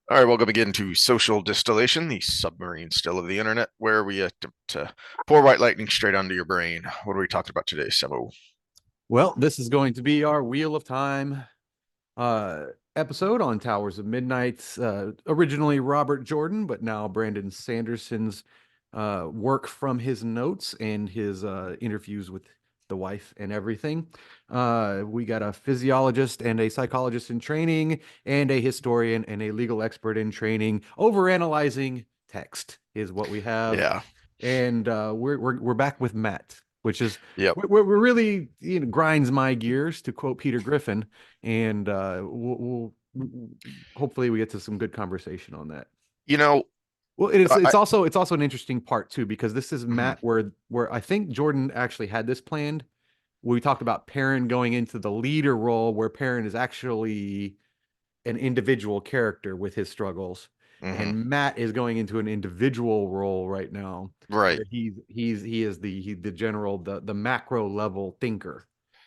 All right, welcome again to Social Distillation, the submarine still of the internet, where we attempt to pour white lightning straight onto your brain. What are we talking about today, Sebo? Well, this is going to be our Wheel of Time uh, episode on Towers of Midnight. Originally Robert Jordan, but now Brandon Sanderson's work from his notes and his interviews with the wife and everything. We got a physiologist and a psychologist in training, and a historian and a legal expert in training. Overanalyzing text is what we have, Yeah. and we're back with Matt, which is Yep. we're really, grinds my gears, to quote Peter Griffin, and hopefully we get to some good conversation on that. You know, Well, it's I also an interesting part too, because this is mhm, Matt where I think Jordan actually had this planned. We talked about Perrin going into the leader role, where Perrin is actually an individual character with his struggles, mhm, and Matt is going into an individual role right now, right. where he is the general, the macro level thinker.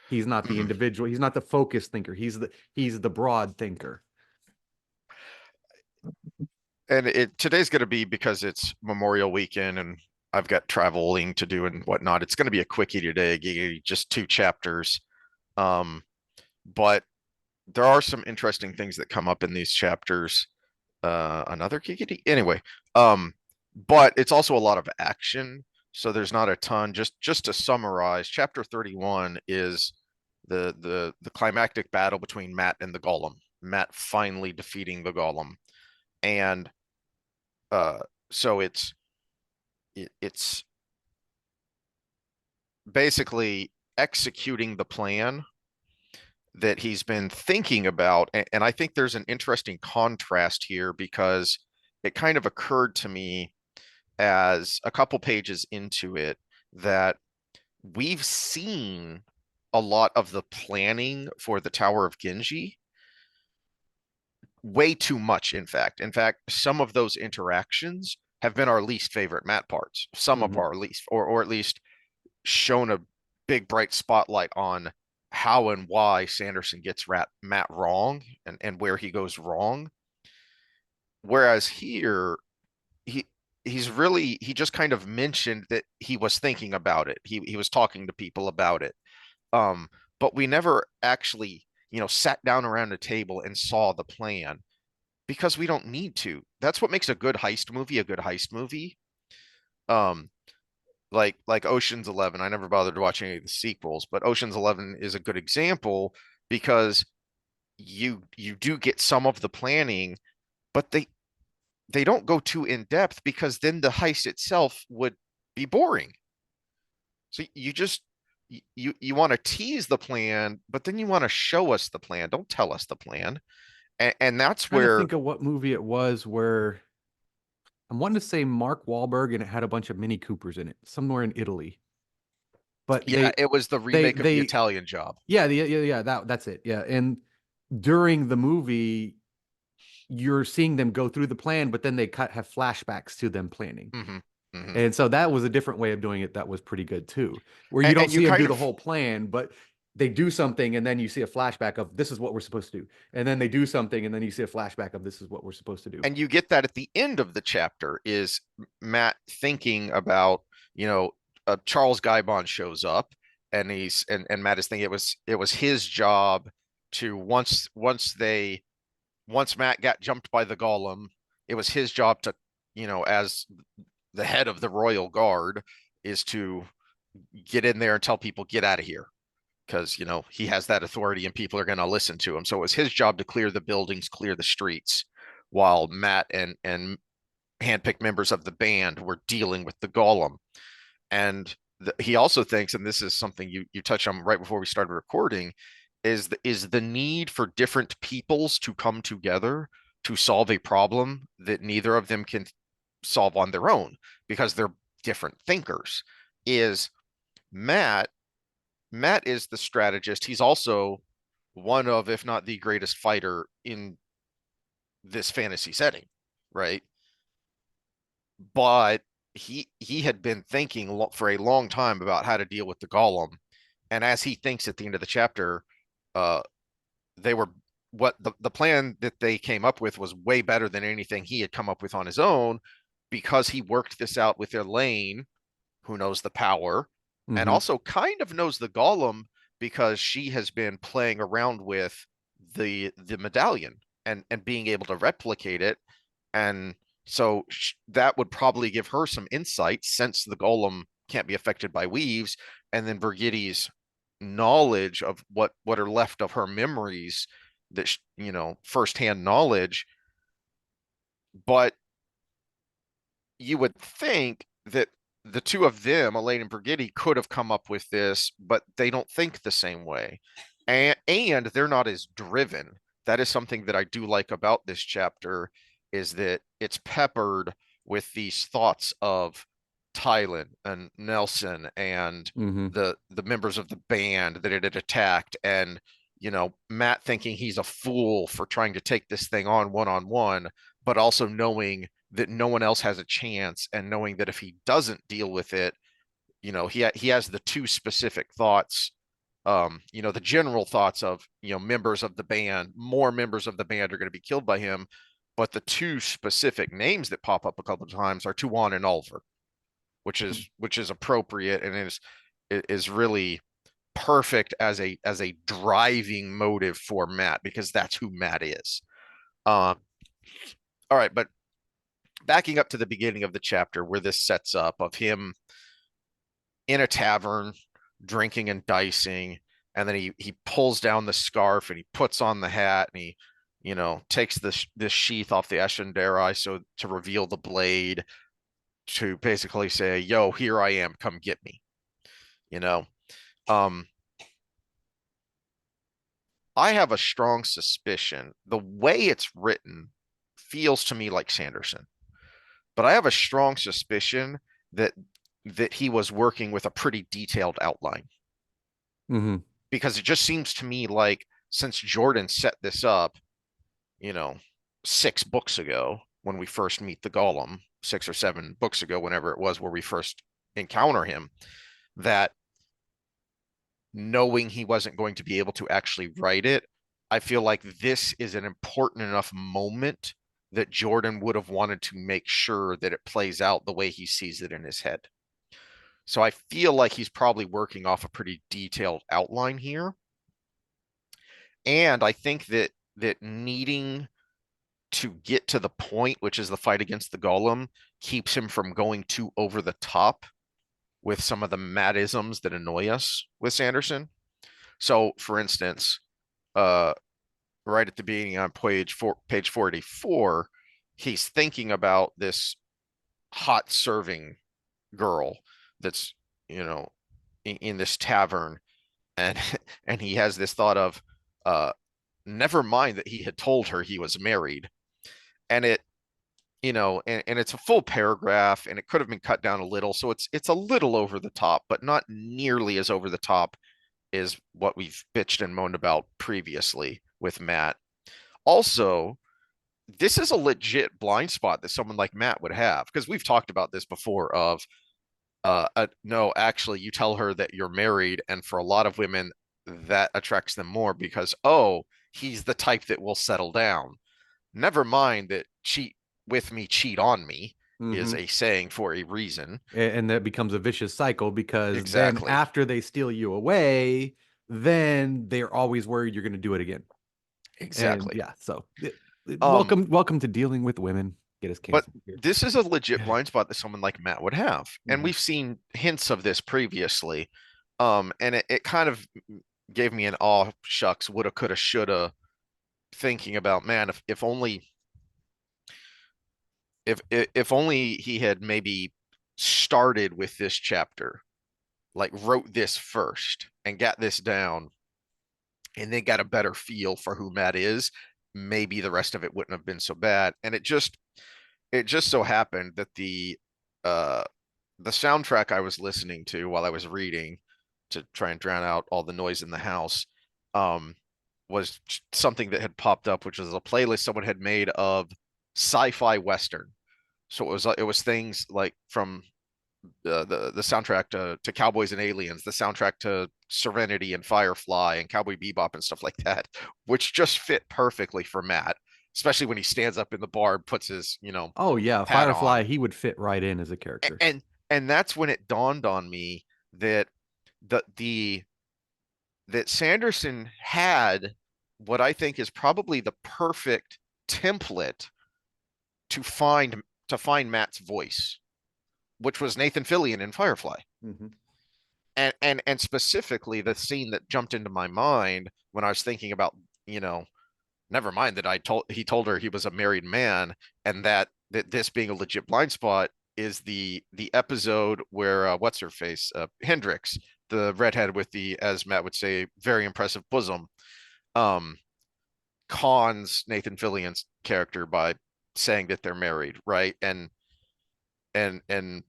He's not the Mhm. individual. He's not the focused thinker. He's the broad thinker. And today's going to be because it's Memorial Weekend and I've got traveling to do and whatnot. It's going to be a quickie today, just two chapters. Um, but there are some interesting things that come up in these chapters. Another Kikidi. Anyway, um, but it's also a lot of action, so there's not a ton. Just to summarize, chapter 31 is the climactic battle between Matt and the Golem. Matt finally defeating the Golem, and uh, so it's basically executing the plan that he's been thinking about, and I think there's an interesting contrast here because it kind of occurred to me as a couple pages into it that we've seen a lot of the planning for the Tower of Genji, way too much, in fact. In fact, some of those interactions have been our least favorite Matt parts, some of Mhm. our least, or at least shown a big bright spotlight on how and why Sanderson gets Matt wrong and where he goes wrong. Whereas here, he he just kind of mentioned that he was thinking about it. He was talking to people about it. Um, but we never actually, sat down around a table and saw the plan because we don't need to. That's what makes a good heist movie. Um, like Ocean's 11. I never bothered to watch any of the sequels, but Ocean's 11 is a good example because you do get some of the planning, but they don't go too in depth because then the heist itself would be boring. So you just you want to tease the plan, but then you want to show us the plan. Don't tell us the plan. And that's Trying to where think of what movie it was where I'm wanting to say Mark Wahlberg, and it had a bunch of Mini Coopers in it, somewhere in Italy. But yeah, it was the remake of the they Italian Job. yeah, yeah, that's it. Yeah. And during the movie, you're seeing them go through the plan, but then they have flashbacks to them planning. Hmm. Hmm. And so that was a different way of doing it that was pretty good too, where you don't And you see them kind do the of whole plan, but they do something and then you see a flashback of this is what we're supposed to do. And then they do something and then you see a flashback of this is what we're supposed to do. and you get that at the end of the chapter is Matt thinking about, you know, Charles Guybon shows up and Matt is thinking it was his job to once Matt got jumped by the golem, it was his job to, as the head of the royal guard, is to get in there and tell people get out of here because he has that authority and people are going to listen to him. So it was his job to clear the buildings, clear the streets, while Matt and handpicked members of the band were dealing with the golem. And he also thinks, and this is something you touched on right before we started recording, is the need for different peoples to come together to solve a problem that neither of them can solve on their own because they're different thinkers. Is Matt Matt is the strategist. He's also one of, if not the greatest fighter in this fantasy setting, right? But he had been thinking for a long time about how to deal with the golem, and as he thinks at the end of the chapter, uh, they were what the plan that they came up with was way better than anything he had come up with on his own, because he worked this out with Elaine, who knows the power, and Mm-hmm. also kind of knows the Golem, because she has been playing around with the medallion and being able to replicate it. And so that would probably give her some insight, since the Golem can't be affected by weaves, and then Brigitti's knowledge of what are left of her memories, that firsthand knowledge. But you would think that the two of them, Elaine and Brigitte, could have come up with this, but they don't think the same way. And they're not as driven. That is something that I do like about this chapter, is that it's peppered with these thoughts of Tylen and Nelson and Mm-hmm. the members of the band that it had attacked, and Matt thinking he's a fool for trying to take this thing on one, but also knowing that no one else has a chance, and knowing that if he doesn't deal with it, he has the two specific thoughts, the general thoughts of, members of the band, more members of the band are going to be killed by him, but the two specific names that pop up a couple of times are Tuan and Ulver, which is appropriate, and is really perfect as a driving motive for Matt, because that's who Matt is. All right, but backing up to the beginning of the chapter where this sets up, of him in a tavern drinking and dicing, and then he pulls down the scarf and he puts on the hat, and he takes this sheath off the Eshenderi, so to reveal the blade, to basically say, yo, here I am, come get me. you know um I have a strong suspicion the way it's written feels to me like Sanderson, but I have a strong suspicion that he was working with a pretty detailed outline, Mm-hmm. because it just seems to me like, since Jordan set this up, you know, 6 books ago, when we first meet the Golem, 6 or 7 books ago, whenever it was, where we first encounter him, that, knowing he wasn't going to be able to actually write it, I feel like this is an important enough moment that Jordan would have wanted to make sure that it plays out the way he sees it in his head. So I feel like he's probably working off a pretty detailed outline here. And I think that needing to get to the point, which is the fight against the Golem, keeps him from going too over the top with some of the Mattisms that annoy us with Sanderson. So, for instance, uh, right at the beginning on page 44, he's thinking about this hot serving girl that's, you know, in this tavern, and and he has this thought of, uh, never mind that he had told her he was married, and and it's a full paragraph, and it could have been cut down a little, so it's a little over the top, but not nearly as over the top as what we've bitched and moaned about previously with Matt. Also, this is a legit blind spot that someone like Matt would have, because we've talked about this before of, no, actually, you tell her that you're married, and for a lot of women, that attracts them more, because, oh, he's the type that will settle down. Never mind that cheat with me, cheat on me is Mm-hmm. a saying for a reason. And that becomes a vicious cycle, because then Exactly. after they steal you away, then they're always worried you're going to do it again. And Exactly. yeah, so Um, welcome to dealing with women. Get us but canceled here. this is a legit Yeah. blind spot that someone like Matt would have. And Mhm. we've seen hints of this previously. And it kind of gave me an aw shucks, woulda, coulda, shoulda, thinking about, man, if only, if only he had maybe started with this chapter, like wrote this first and got this down, and then got a better feel for who Matt is, maybe the rest of it wouldn't have been so bad. And it just so happened that uh the soundtrack I was listening to while I was reading, to try and drown out all the noise in the house, um was something that had popped up, which was a playlist someone had made of sci-fi western. So it was things like from the soundtrack to Cowboys and Aliens, the soundtrack to Serenity and Firefly and Cowboy Bebop and stuff like that, which just fit perfectly for Matt, especially when he stands up in the bar and puts his, Oh yeah, hat Firefly, on. he would fit right in as a character. And and that's when it dawned on me that the that Sanderson had what I think is probably the perfect template to find Matt's voice, which was Nathan Fillion in Firefly. Mhm. And specifically the scene that jumped into my mind when I was thinking about, you know, never mind that he told her he was a married man, and that this being a legit blind spot is the episode where what's her face, Hendrix, the redhead with the, as Matt would say, very impressive bosom, um cons Nathan Fillion's character by saying that they're married, right? And Adam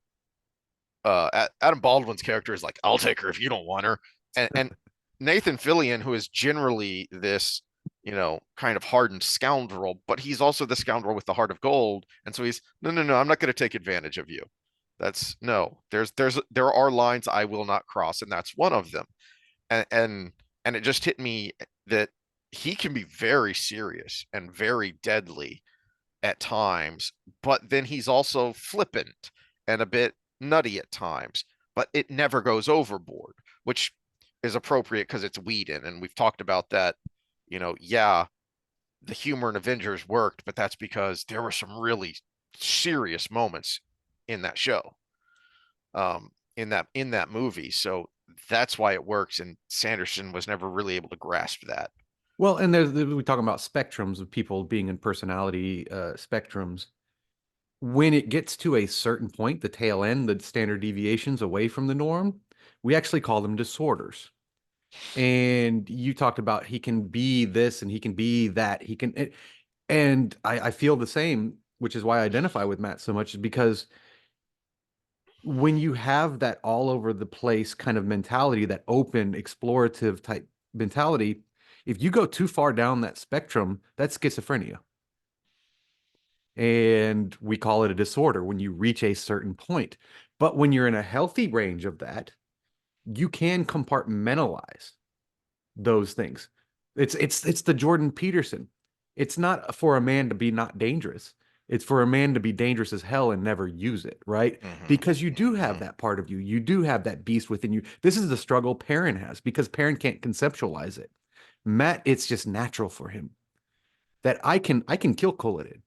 Baldwin's character is like, "I'll take her if you don't want her," and Nathan Fillion, who is generally this, kind of hardened scoundrel, but he's also the scoundrel with the heart of gold, and so he's, no, no, no, I'm not going to take advantage of you. That's no. There are lines I will not cross, and that's one of them. And it just hit me that he can be very serious and very deadly at times, but then he's also flippant and a bit nutty at times, but it never goes overboard, which is appropriate because it's Whedon. And we've talked about that. Yeah, the humor in Avengers worked, but that's because there were some really serious moments in that show, in that movie. So that's why it works. And Sanderson was never really able to grasp that. Well, and we're talking about spectrums of people being in personality spectrums. When it gets to a certain point, the tail end, the standard deviations away from the norm, we actually call them disorders. And you talked about he can be this and he can be that. And I feel the same, which is why I identify with Matt so much, is because when you have that all over the place kind of mentality, that open, explorative type mentality, if you go too far down that spectrum, that's schizophrenia. And we call it a disorder when you reach a certain point. But when you're in a healthy range of that, you can compartmentalize those things. It's the Jordan Peterson. It's not for a man to be not dangerous. It's for a man to be dangerous as hell and never use it, right? Mm-hmm. Because you do have Mm-hmm. that part of you. You do have that beast within you. This is the struggle Perrin has because Perrin can't conceptualize it. Matt, it's just natural for him that I can kill Colin,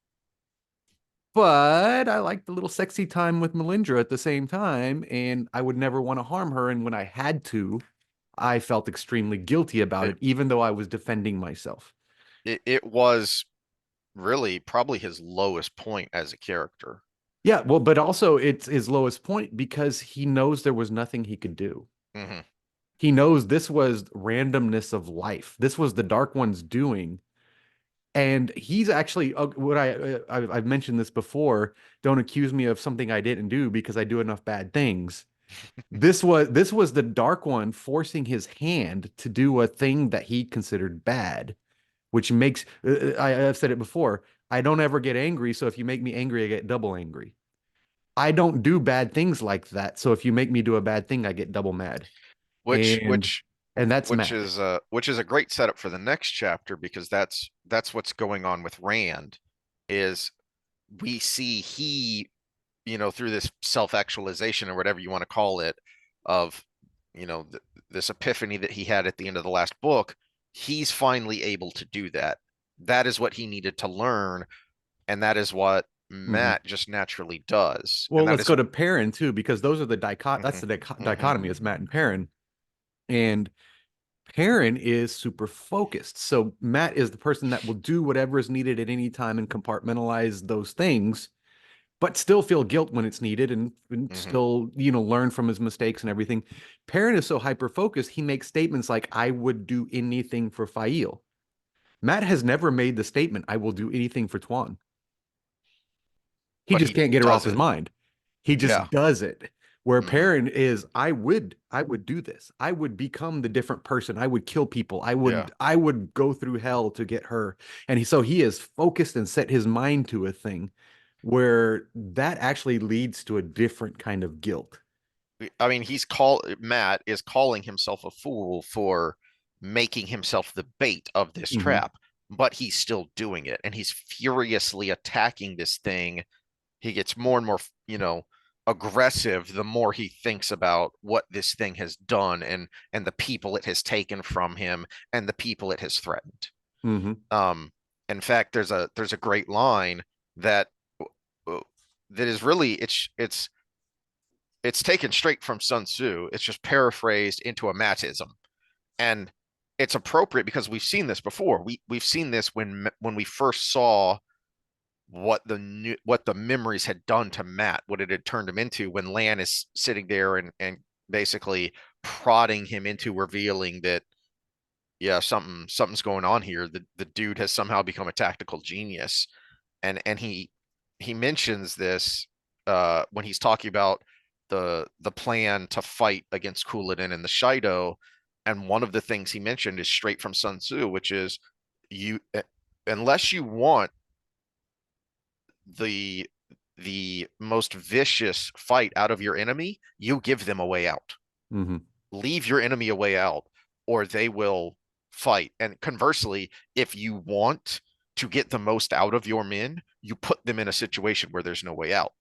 but I like the little sexy time with Melindra at the same time, and I would never want to harm her. And when I had to, I felt extremely guilty about It, it, even though I was defending myself. it was really probably his lowest point as a character. Yeah, well, but also it's his lowest point because he knows there was nothing he could do. Hmm. He knows this was randomness of life. This was the Dark One's doing. And he's actually what I've mentioned this before. Don't accuse me of something I didn't do because I do enough bad things. This was the Dark One forcing his hand to do a thing that he considered bad, which makes I've said it before. I don't ever get angry, so if you make me angry, I get double angry. I don't do bad things like that, so if you make me do a bad thing, I get double mad. which And which and that's which Matt. is which is a great setup for the next chapter, because that's what's going on with Rand. Is we see he, through this self-actualization or whatever you want to call it, of, this epiphany that he had at the end of the last book, he's finally able to do that. That is what he needed to learn, and that is what Mhm. Matt just naturally does. Well, And that let's is. go to Perrin too, because those are that's Mhm, the mhm, dichotomy is Matt and Perrin. And Perrin is super focused. So Matt is the person that will do whatever is needed at any time and compartmentalize those things, but still feel guilt when it's needed and mhm. still, learn from his mistakes and everything. Perrin is so hyper focused, he makes statements like, I would do anything for Fail. Matt has never made the statement, I will do anything for Tuan. He But just he can't get her off does his it. mind. He Yeah. just does it. Where Mhm. Perrin is, I would do this. I would become the different person. I would kill people. I Yeah. would, I would go through hell to get her. And so he is focused and set his mind to a thing. where that actually leads to a different kind of guilt. I mean, Matt is calling himself a fool for making himself the bait of this Hmm. trap, but he's still doing it, and he's furiously attacking this thing. He gets more and more, aggressive the more he thinks about what this thing has done and the people it has taken from him and the people it has threatened. Hmm. Um, in fact, there's a great line that uh, that is really it's taken straight from Sun Tzu. It's just paraphrased into a Mattism, and it's appropriate because we've seen this before. We've seen this when we first saw what the memories had done to Matt, what it had turned him into when Lan is sitting there and basically prodding him into revealing that yeah, something's going on here. The dude has somehow become a tactical genius. And he mentions this when he's talking about the plan to fight against Cooladin and the Shido. And one of the things he mentioned is straight from Sun Tzu, which is you unless you want the the most vicious fight out of your enemy, you give them a way out. Hmm. Leave your enemy a way out, or they will fight. And conversely, if you want to get the most out of your men, you put them in a situation where there's no way out.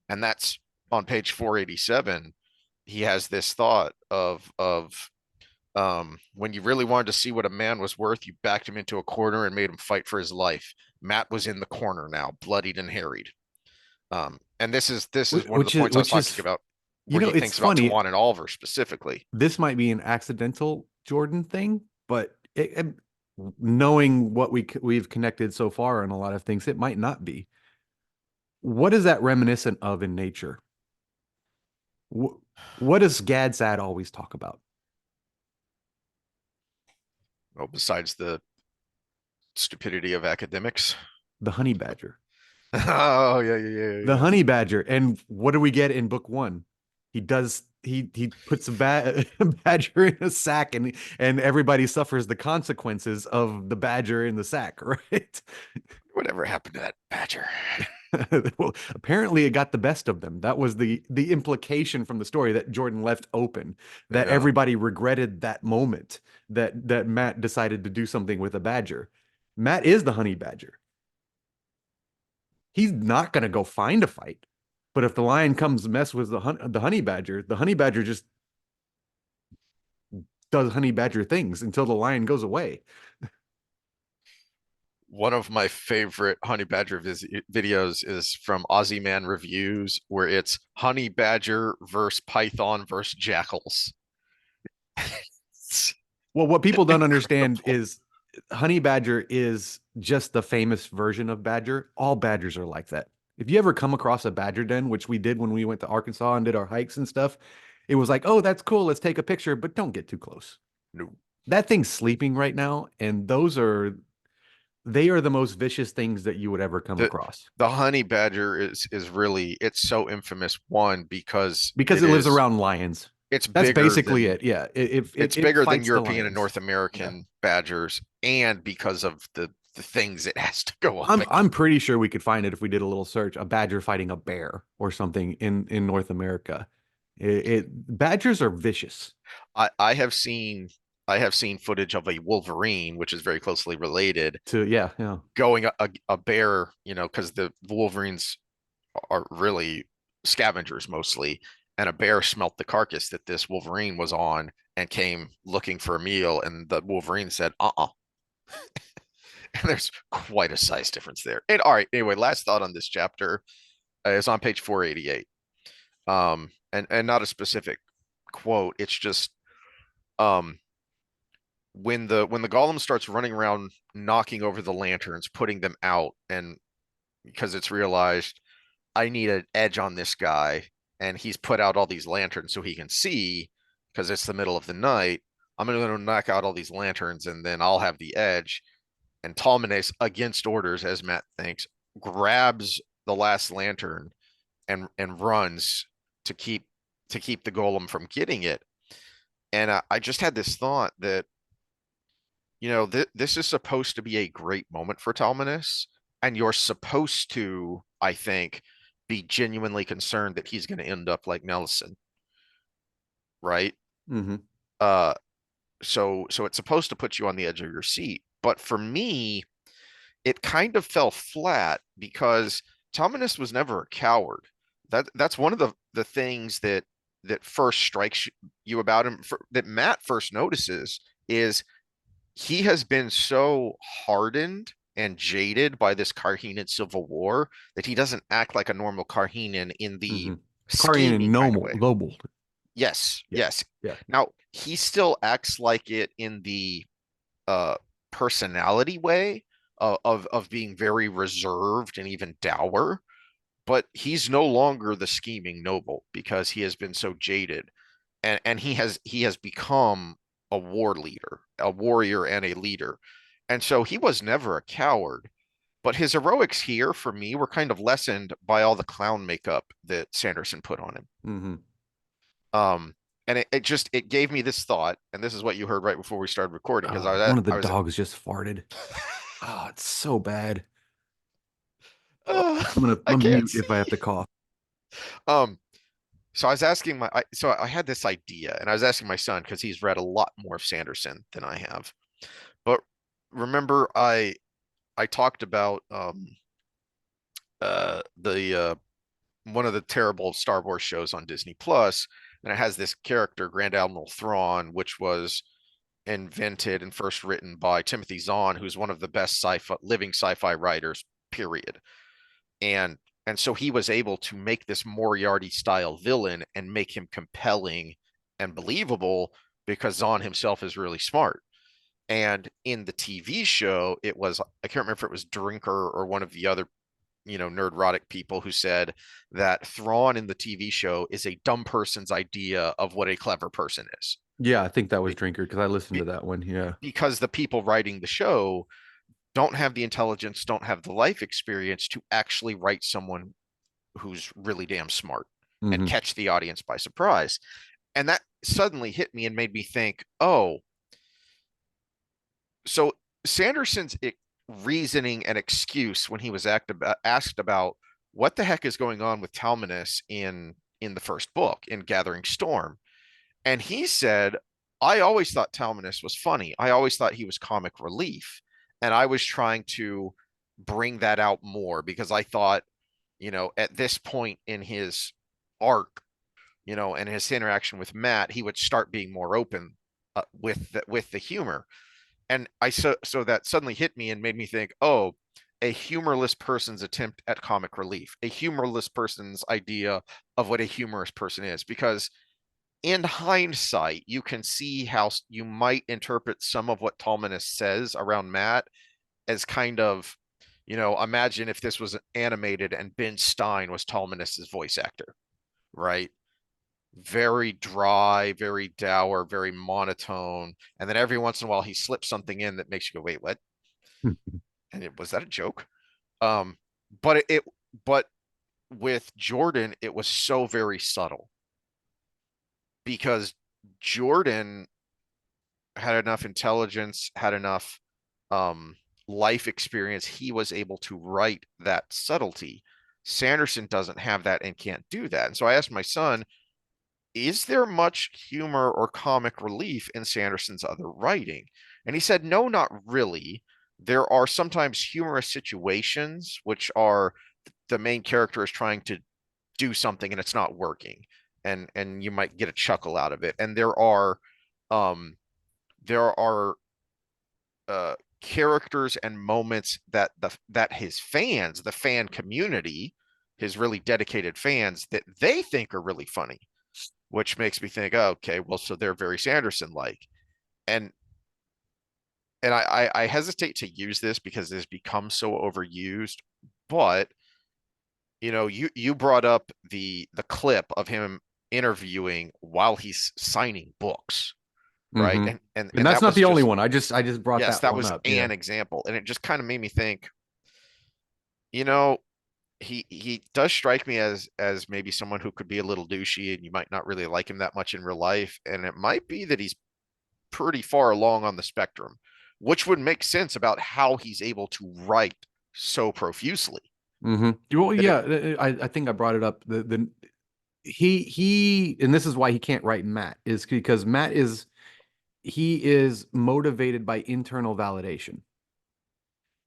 And that's on page 487. He has this thought of when you really wanted to see what a man was worth, you backed him into a corner and made him fight for his life. Matt was in the corner now, bloodied and harried. And this is one of the points I was Which talking is, about where he it's thinks about funny. Tawan and Oliver specifically. This might be an accidental Jordan thing, but knowing what we've connected so far on a lot of things, it might not be. What is that reminiscent of in nature? What does Gadsad always talk about? Well, besides the stupidity of academics. The honey badger. Oh yeah, yeah, yeah, The yeah. honey badger. And what do we get in book one? He puts a badger in a sack, and everybody suffers the consequences of the badger in the sack, right? Whatever happened to that badger? Well, apparently it got the best of them. That was the implication from the story that Jordan left open, that Yeah. everybody regretted that moment that Matt decided to do something with a badger. Matt is the honey badger. He's not going to go find a fight. But if the lion comes to mess with the honey badger just does honey badger things until the lion goes away. One of my favorite honey badger videos is from Aussie Man Reviews, where it's honey badger versus python versus jackals. It's Well, what people don't understand incredible. is honey badger is just the famous version of badger. All badgers are like that. If you ever come across a badger den, which we did when we went to Arkansas and did our hikes and stuff, it was like, oh, that's cool. Let's take a picture, but don't get too close. No. That thing's sleeping right now, and they are the most vicious things that you would ever come The across the honey badger is really it's so infamous one because because it lives around lions. it's That's bigger basically than it. Yeah, it's it bigger than fights the European and lions. North Yeah. American badgers, and because of the things it has to go up I'm against. pretty sure we could find it if we did a little search. A badger fighting a bear or something in North America. Badgers are vicious. I have seen footage of a wolverine, which is very closely related, To yeah, yeah. going a bear, because the wolverines are really scavengers mostly, and a bear smelt the carcass that this wolverine was on and came looking for a meal, and the wolverine said, "Uh-uh." And there's quite a size difference there. And all right, anyway, last thought on this chapter is on page 488. And not a specific quote. It's just um when the golem starts running around knocking over the lanterns, putting them out, and because it's realized I need an edge on this guy, and he's put out all these lanterns so he can see because it's the middle of the night. I'm going to knock out all these lanterns and then I'll have the edge. And Talmanes, against orders, as Matt thinks, grabs the last lantern and runs to keep the golem from getting it. And I just had this thought that this is supposed to be a great moment for Talmanes, and you're supposed to, I think, be genuinely concerned that he's going to end up like Nelson, right? Mm-hmm. Uh, so it's supposed to put you on the edge of your seat. But for me, it kind of fell flat because Tominus was never a coward. That's one of the things that first strikes you about him that Matt first notices is he has been so hardened and jaded by this Karheenan civil war that he doesn't act like a normal Karheenan in the Mm-hmm. Karian and scheming kind of Noble, way. Noble. Yes, Yeah. yes. Yeah. Now he still acts like it in the uh personality way of being very reserved and even dour, but he's no longer the scheming noble because he has been so jaded, and he has become a war leader, a warrior and a leader. And so he was never a coward, but his heroics here for me were kind of lessened by all the clown makeup that Sanderson put on him. Mm-hmm. Um, and it gave me this thought, and this is what you heard right before we started recording, because One of the I was dogs just farted. Oh, it's so bad. Oh, uh, I'm I gonna can't mute see. if I have to cough. Um, so I was asking so I had this idea, and I was asking my son because he's read a lot more of Sanderson than I have. But remember, I talked about the one of the terrible Star Wars shows on Disney Plus, and it has this character, Grand Admiral Thrawn, which was invented and first written by Timothy Zahn, who's one of the best living sci-fi writers, period. And and so he was able to make this Moriarty style villain and make him compelling and believable because Zahn himself is really smart. And in the TV show, it was, I can't remember if it was Drinker or one of the other, nerdrotic people who said that Thrawn in the TV show is a dumb person's idea of what a clever person is. Yeah, I think that was Be- Drinker because I listened to be- that one. Yeah. because the people writing the show don't have the intelligence, don't have the life experience to actually write someone who's really damn smart and Mm-hmm. catch the audience by surprise. And that suddenly hit me and made me think, oh, so Sanderson's reasoning and excuse when he was asked about what the heck is going on with Talmanis in the first book in Gathering Storm, and he said, "I always thought Talmanis was funny. I always thought he was comic relief, and I was trying to bring that out more because I thought, at this point in his arc, and his interaction with Matt, he would start being more open with the humor." And so that suddenly hit me and made me think, oh, a humorless person's attempt at comic relief, a humorless person's idea of what a humorous person is. Because in hindsight, you can see how you might interpret some of what Tolmanis says around Matt as kind of, imagine if this was animated and Ben Stein was Tolmanis's voice actor, right? Very dry, very dour, very monotone. And then every once in a while he slips something in that makes you go, wait, what? And was that a joke? Um, but but with Jordan, it was so very subtle because Jordan had enough intelligence, had enough um life experience. He was able to write that subtlety. Sanderson doesn't have that and can't do that. And so I asked my son, is there much humor or comic relief in Sanderson's other writing? And he said, no, not really. There are sometimes humorous situations, which are the main character is trying to do something and it's not working. And you might get a chuckle out of it. And um there are characters and moments that his fans, the fan community, his really dedicated fans, that they think are really funny, which makes me think, oh, okay, well, so they're very Sanderson like. And I hesitate to use this because it's become so overused, but you brought up the clip of him interviewing while he's signing books, right? Mm-hmm. And And that's that not was the only just, one. I just brought yes, that that one was up. Yeah. an example. And it just kind of made me think, you know, he does strike me as maybe someone who could be a little douchey and you might not really like him that much in real life. And it might be that he's pretty far along on the spectrum, which would make sense about how he's able to write so profusely Well, that it. yeah, I think I brought it up. The he and this is why he can't write Matt is because Matt is he is motivated by internal validation,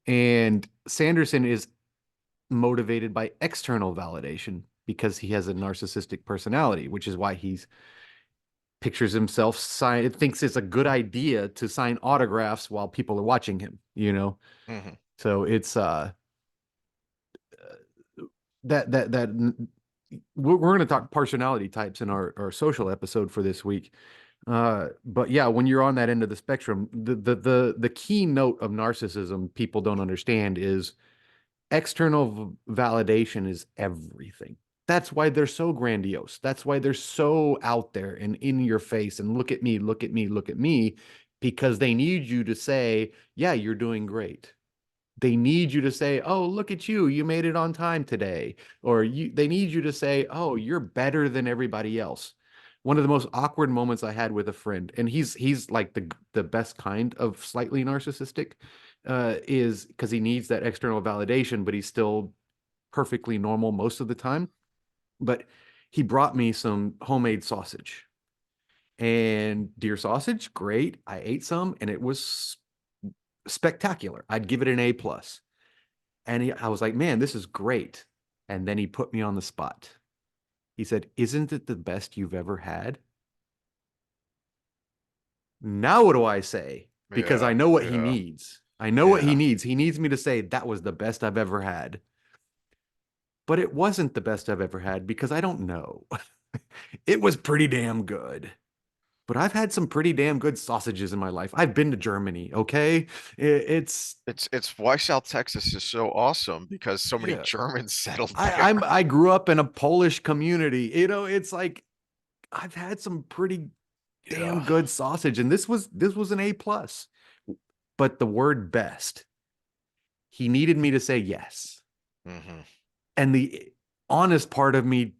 and Sanderson is motivated by external validation because he has a narcissistic personality, which is why he pictures himself sign thinks it's a good idea to sign autographs while people are watching him, you know. Mhm. So it's that we're going to talk personality types in our social episode for this week. But yeah, when you're on that end of the spectrum, the key note of narcissism people don't understand is external validation is everything. That's why they're so grandiose. That's why they're so out there and in your face and look at me, look at me, look at me, because they need you to say, yeah, you're doing great. They need you to say, "Oh, look at you. You made it on time today." Or they need you to say, "Oh, you're better than everybody else." One of the most awkward moments I had with a friend, and he's like the best kind of slightly narcissistic, is because he needs that external validation, but he's still perfectly normal most of the time. But he brought me some homemade sausage. And deer sausage, great. I ate some and it was spectacular. I'd give it an A plus. And I was like, man, this is great. And then he put me on the spot. He said, "Isn't it the best you've ever had?" Now, what do I say? Because I Yeah, know what he yeah, needs. I know what he yeah. needs. He needs me to say, that was the best I've ever had. But it wasn't the best I've ever had because I don't know. It was pretty damn good. But I've had some pretty damn good sausages in my life. I've been to Germany, okay? It's, It's why South Texas is so awesome because so many yeah. Germans settled there. I grew up in a Polish community. You know, it's like I've had some pretty damn Yeah. good sausage, and this was an A plus. But the word best, he needed me to say yes, Hmm. and the honest part of me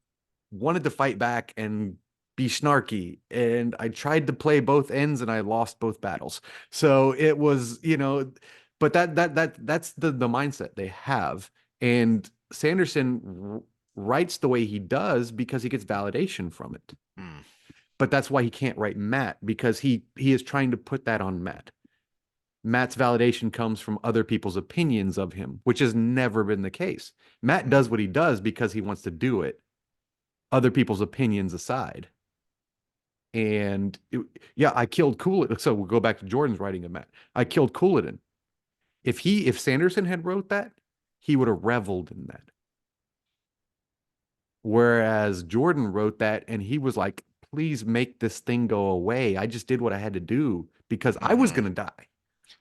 wanted to fight back and be snarky, and I tried to play both ends, and I lost both battles. So it was, but that's the mindset they have, and Sanderson writes the way he does because he gets validation from it. Mm. But that's why he can't write Matt because he is trying to put that on Matt. Matt's validation comes from other people's opinions of him, which has never been the case. Matt Mm. does what he does because he wants to do it, other people's opinions aside. And yeah, I killed Coolidge. So we'll go back to Jordan's writing of Matt. I killed Coolidge. If Sanderson had wrote that, he would have reveled in that. Whereas Jordan wrote that and he was like, please make this thing go away. I just did what I had to do because I was Hmm. gonna die.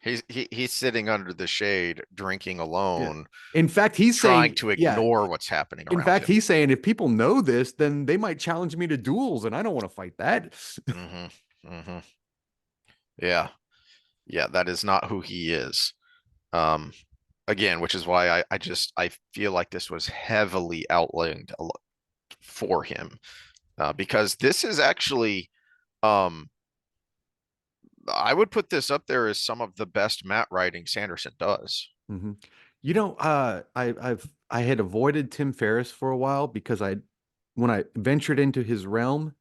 He's sitting under the shade, drinking Yeah. alone, In fact, he's trying saying, to yeah. ignore what's happening In around fact, him. he's saying if people know this, then they might challenge me to duels, and I don't want to fight that. Hmm. Hmm. Yeah, yeah, that is not who he is. Um, Again, which is why I feel like this was heavily outlined for him, because this is actually, um, I would put this up there as some of the best Matt writing Sanderson does. Mhm. I had avoided Tim Ferriss for a while because when I ventured into his realm,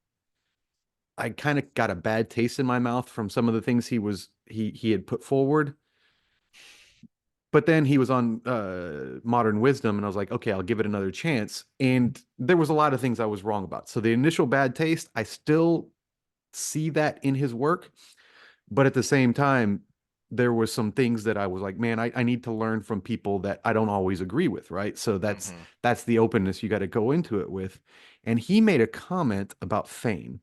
I kind of got a bad taste in my mouth from some of the things he had put forward. But then he was on Modern Wisdom, and I was like, okay, I'll give it another chance. And there was a lot of things I was wrong about. So the initial bad taste, I still see that in his work. But at the same time, there was some things that I was like, man, I need to learn from people that I don't always agree with, right? So Hmm. that's the openness you got to go into it with. And he made a comment about fame,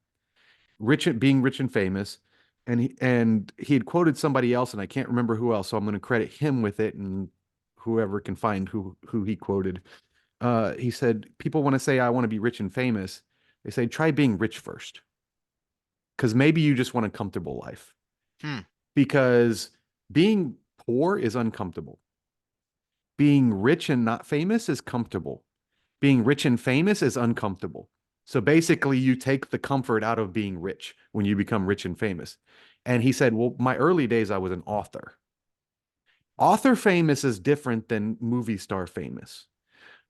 being rich and famous, and he had quoted somebody else, and I can't remember who else, so I'm going to credit him with it, and whoever can find who he quoted. He said, people want to say I want to be rich and famous. They say try being rich first, because maybe you just want a comfortable life. Hmm. Because being poor is uncomfortable. Being rich and not famous is comfortable. Being rich and famous is uncomfortable. So basically, you take the comfort out of being rich when you become rich and famous. And he said, well, my early days, I was an author. Author famous is different than movie star famous.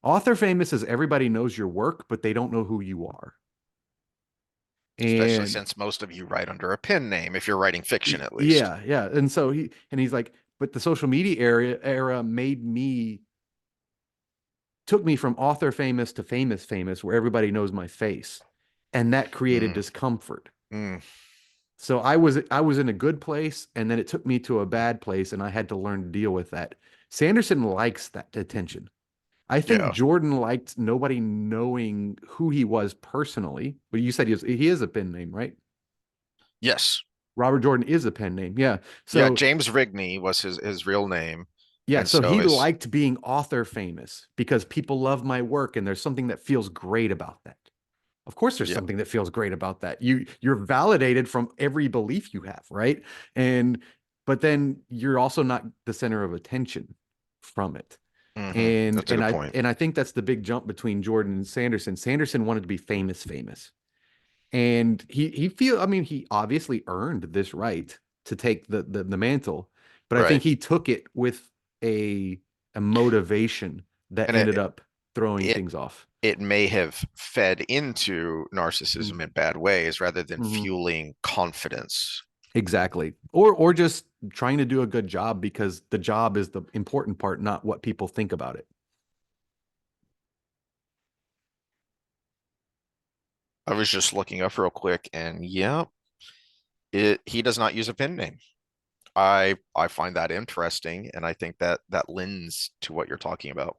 Author famous is everybody knows your work, but they don't know who you are. Especially And since most of you write under a pen name, if you're writing fiction at least. yeah, yeah. And so he's like, but the social media era made me took me from author famous to famous famous where everybody knows my face. And that created Mm, discomfort. mm, So I was in a good place and then it took me to a bad place and I had to learn to deal with that. Sanderson likes that attention. I think yeah. Jordan liked nobody knowing who he was personally. But you said he is a pen name, right? Yes. Robert Jordan is a pen name. Yeah. Yeah. So James Rigney was his real name. yeah, And so so he his, liked being author famous because people love my work and there's something that feels great about that. Of course there's yeah. something that feels great about that. You're validated from every belief you have, right? And but then you're also not the center of attention from it. And That's a and good I point. and I think that's the big jump between Jordan and Sanderson. Sanderson wanted to be famous famous. And I mean he obviously earned this right to take the mantle, but I think Right. he took it with a a motivation that And ended up throwing it, things off. it may have fed into narcissism in bad ways rather than Mm-hmm. fueling confidence. Exactly. Or just trying to do a good job because the job is the important part, not what people think about it. I was just looking up real quick and yeah, he does not use a pen name. I find that interesting and I think that that lends to what you're talking about.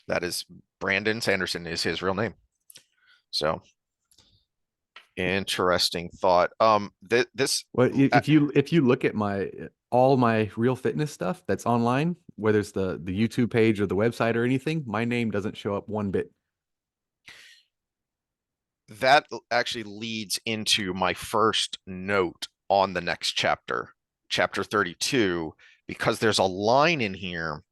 That is Brandon Sanderson is his real name. So interesting thought. This Well, uh, if you look at my all my real fitness stuff that's online, whether it's the YouTube page or the website or anything, my name doesn't show up one bit. that actually leads into my first note on the next chapter, chapter 32, because there's a line in here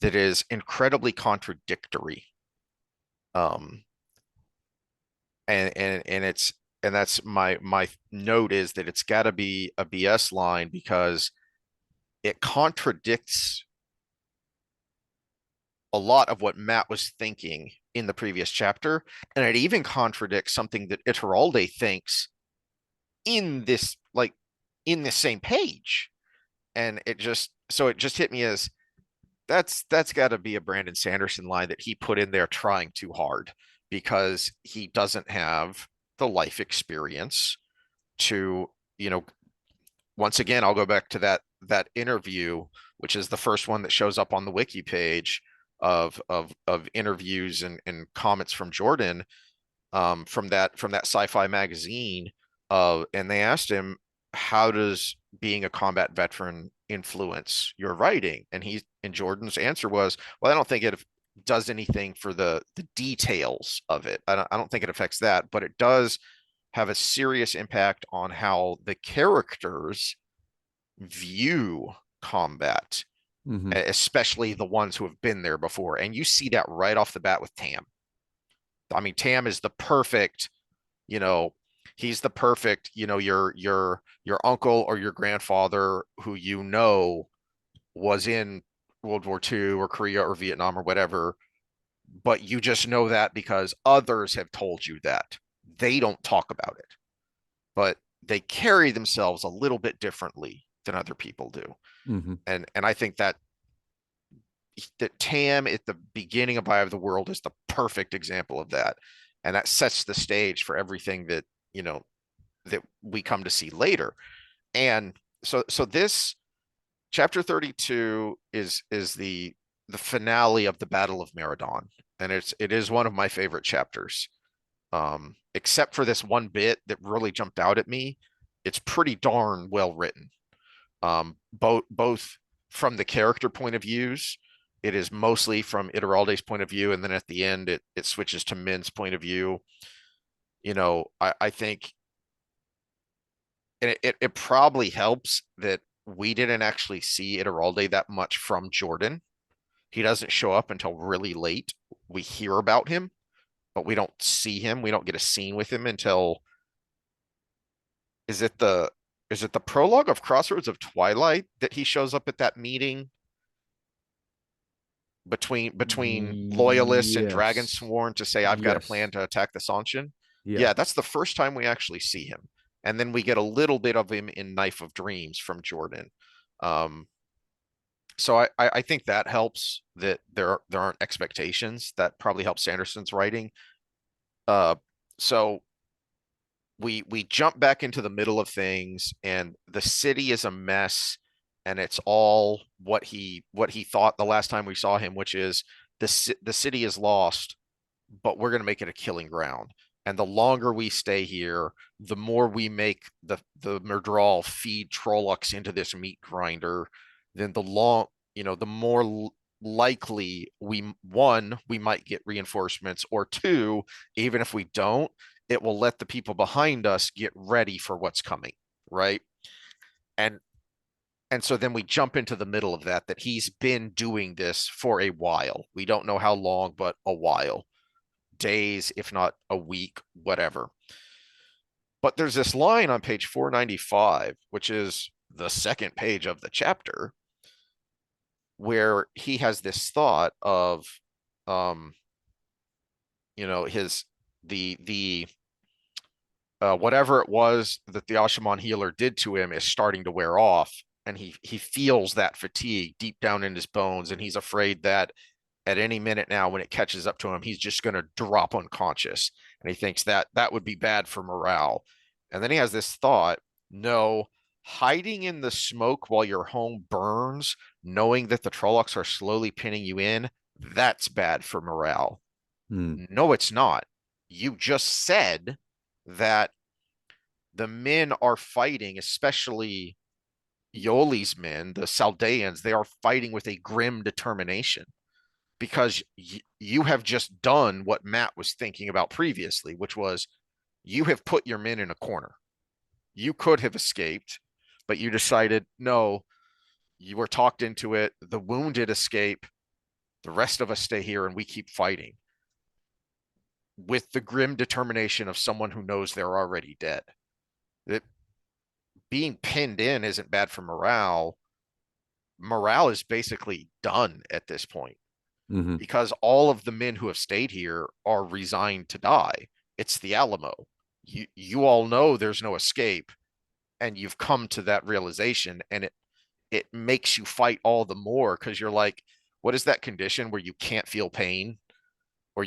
that is incredibly contradictory. Um, and it's and that's my note is that it's got to be a BS line because it contradicts a lot of what Matt was thinking in the previous chapter, and it even contradicts something that Iturralde thinks in this in this same page. And it just hit me as that's got to be a Brandon Sanderson line that he put in there trying too hard because he doesn't have the life experience to, you know, once again, I'll go back to that interview, which is the first one that shows up on the wiki page of interviews and comments from Jordan, from that sci-fi magazine. And they asked him, how does being a combat veteran influence your writing? And Jordan's answer was, well, I don't think it does anything for the details of it. I don't think it affects that, but it does have a serious impact on how the characters view combat, Hmm. especially the ones who have been there before. And you see that right off the bat with Tam. I mean, Tam is the perfect, you know, he's the perfect, your uncle or your grandfather who was in World War II or Korea or Vietnam or whatever, but you just know that because others have told you that. They don't talk about it, but they carry themselves a little bit differently than other people do. Hmm. And I think that Tam at the beginning of Eye of the World is the perfect example of that. And that sets the stage for everything that we come to see later. And so this chapter 32 is the finale of the Battle of Meridon. And it is one of my favorite chapters. Except for this one bit that really jumped out at me. It's pretty darn well written. Both from the character point of views. It is mostly from Iturralde's point of view, and then at the end, it switches to Min's point of view. I think it probably helps that we didn't actually see Iturralde that much from Jordan. He doesn't show up until really late. We hear about him, but we don't see him. We don't get a scene with him until is it the is it the prologue of Crossroads of Twilight that he shows up at that meeting between loyalists and Yes. Dragonsworn to say I've got a plan Yes. to attack the Sanshin. Yeah. Yeah, that's the first time we actually see him, and then we get a little bit of him in Knife of Dreams from Jordan. Um, so I think that helps that there aren't expectations. That probably helps Sanderson's writing. Uh, so we jump back into the middle of things, and the city is a mess, and it's all what he thought the last time we saw him, which is the city is lost, but we're going to make it a killing ground. And the longer we stay here, the more we make the Murdral feed Trollocs into this meat grinder, then the more likely we might get reinforcements, or two, even if we don't, it will let the people behind us get ready for what's coming, right? And and so then we jump into the middle of that he's been doing this for a while. We don't know how long, but a while, days, if not a week, whatever. But there's this line on page 495, which is the second page of the chapter, where he has this thought of, um, his the whatever it was that the Ashaman healer did to him is starting to wear off, and he feels that fatigue deep down in his bones, and he's afraid that at any minute now, when it catches up to him, he's just going to drop unconscious. And he thinks that that would be bad for morale. And then he has this thought: no, hiding in the smoke while your home burns, knowing that the Trollocs are slowly pinning you in, that's bad for morale. Hmm. No, it's not. You just said that the men are fighting, especially Yoli's men, the Saldeans, they are fighting with a grim determination, because you have just done what Matt was thinking about previously, which was you have put your men in a corner. You could have escaped, but you decided no, you were talked into it. The wounded escape. The rest of us stay here and we keep fighting with the grim determination of someone who knows they're already dead. That being pinned in isn't bad for morale. Morale is basically done at this point, Hmm. because all of the men who have stayed here are resigned to die. It's the Alamo. You all know there's no escape, and you've come to that realization, and it makes you fight all the more, because you're like, what is that condition where you can't feel pain, or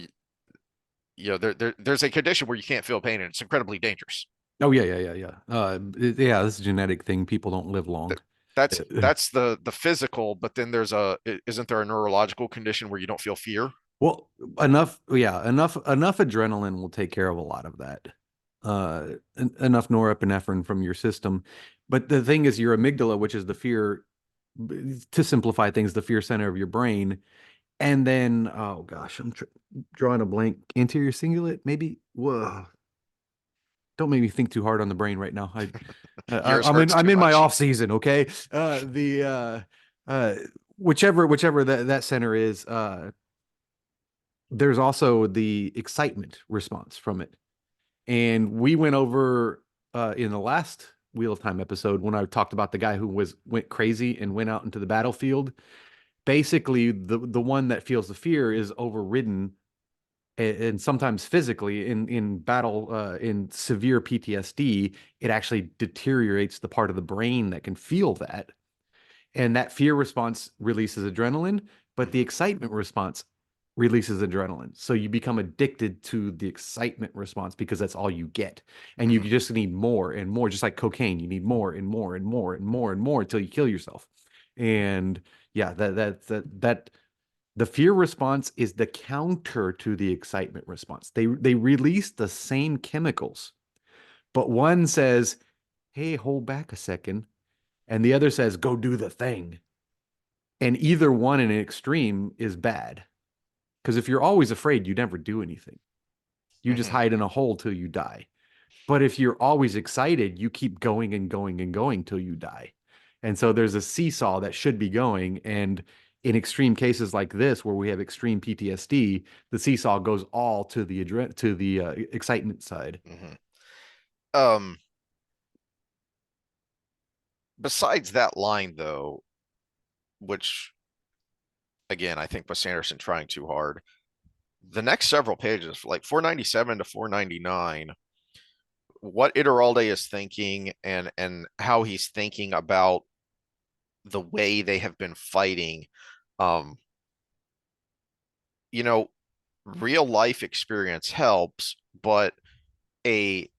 there's a condition where you can't feel pain, and it's incredibly dangerous. Oh yeah, yeah, yeah, yeah. Yeah, this is a genetic thing. People don't live long. That that's the physical, but then isn't there a neurological condition where you don't feel fear? Well, enough adrenaline will take care of a lot of that. Enough norepinephrine from your system. But the thing is, your amygdala, which is the fear, to simplify things, the fear center of your brain, and then, oh gosh, I'm tr drawing a blank. Anterior cingulate, maybe. Whoa, don't make me think too hard on the brain right now. Yours hurts I'm too in my much. off season. Okay, the uh, whichever that center is, there's also the excitement response from it. And we went over in the last Wheel of Time episode when I talked about the guy who went crazy and went out into the battlefield. Basically, the one that feels the fear is overridden, and sometimes physically in battle, in severe PTSD, it actually deteriorates the part of the brain that can feel that. And that fear response releases adrenaline, but the Mm-hmm. excitement response releases adrenaline. So you become addicted to the excitement response because that's all you get. And you Mm-hmm. just need more and more, just like cocaine. You need more and more and more and more and more until you kill yourself. And yeah, that the fear response is the counter to the excitement response. They release the same chemicals, but one says, "Hey, hold back a second," and the other says, "Go do the thing." And either one in an extreme is bad. Because if you're always afraid, you never do anything. You just Mm-hmm. hide in a hole till you die. But if you're always excited, you keep going and going and going till you die. And so there's a seesaw that should be going. And in extreme cases like this, where we have extreme PTSD, the seesaw goes all to the excitement side. Mm-hmm. Um, Besides that line though, which again, I think with Sanderson trying too hard. The next several pages, like 497 to 499, what Iturralde is thinking and how he's thinking about the way they have been fighting. Um, you know, real life experience helps, but a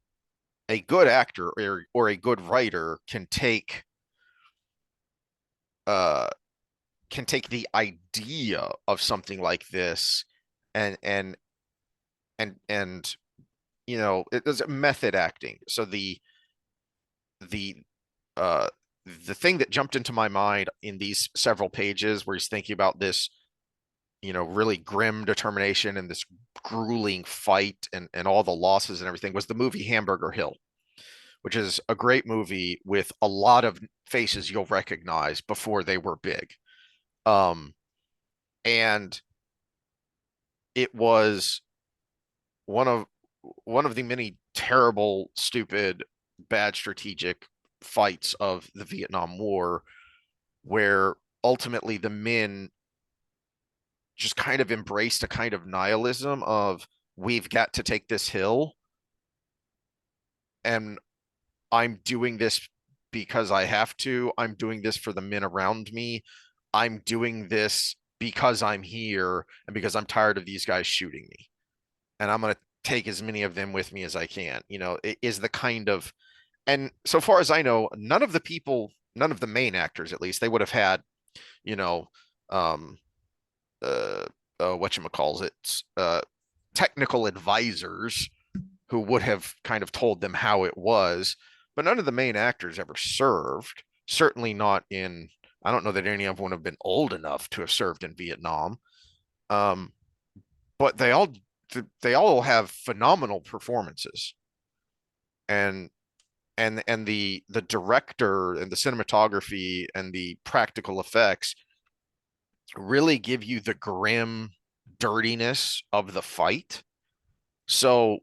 a good actor or a good writer uh can take the idea of something like this and and it does method acting. So the uh the thing that jumped into my mind in these several pages where he's thinking about this, really grim determination and this grueling fight and all the losses and everything was the movie Hamburger Hill, which is a great movie with a lot of faces you'll recognize before they were big. Um, and it was one of one of the many terrible, stupid, bad strategic fights of the Vietnam War, where ultimately the men just kind of embraced a kind of nihilism of we've got to take this hill and I'm doing this because I have to. I'm doing this for the men around me. I'm doing this because I'm here and because I'm tired of these guys shooting me. And I'm going to take as many of them with me as I can. It is the kind of, and so far as I know, none of the main actors, at least, they would have had, you know, um, uh, whatchamacalls it, technical advisors who would have kind of told them how it was, but none of the main actors ever served. Certainly not in. I don't know that any of them would have been old enough to have served in Vietnam. Um, but they all have phenomenal performances, and the director and the cinematography and the practical effects really give you the grim dirtiness of the fight. So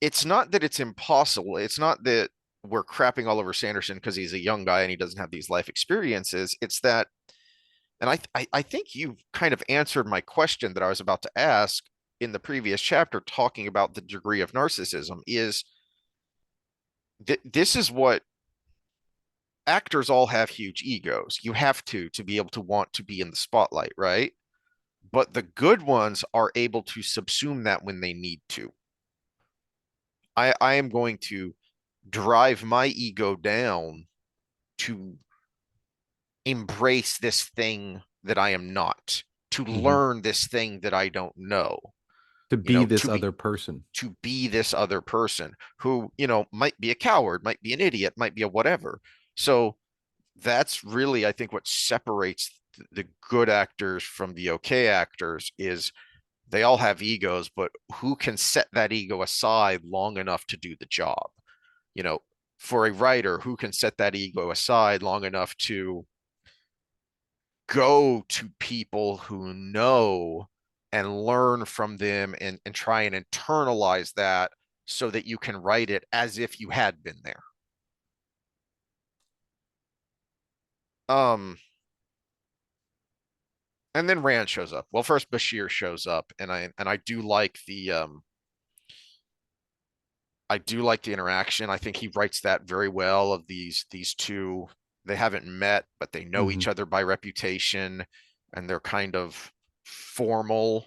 it's not that it's impossible. It's not that we're crapping all over Sanderson because he's a young guy and he doesn't have these life experiences. It's that, and I think you've kind of answered my question that I was about to ask in the previous chapter, talking about the degree of narcissism. Is this is what actors all have huge egos. You have to be able to want to be in the spotlight, right? But the good ones are able to subsume that when they need to. I am going to drive my ego down to embrace this thing that I am not, to Hmm. learn this thing that I don't know, To you be know, this to be other person. to be this other person who, might be a coward, might be an idiot, might be a whatever. So that's really, I think, what separates the good actors from the okay actors is they all have egos, but who can set that ego aside long enough to do the job? You know, for a writer, who can set that ego aside long enough to go to people who know and learn from them and try and internalize that so that you can write it as if you had been there. Um, and then Rand shows up. Well, first Bashir shows up, and I do like the interaction. I think he writes that very well of these two. They haven't met, but they know Hmm. each other by reputation, and they're kind of formal.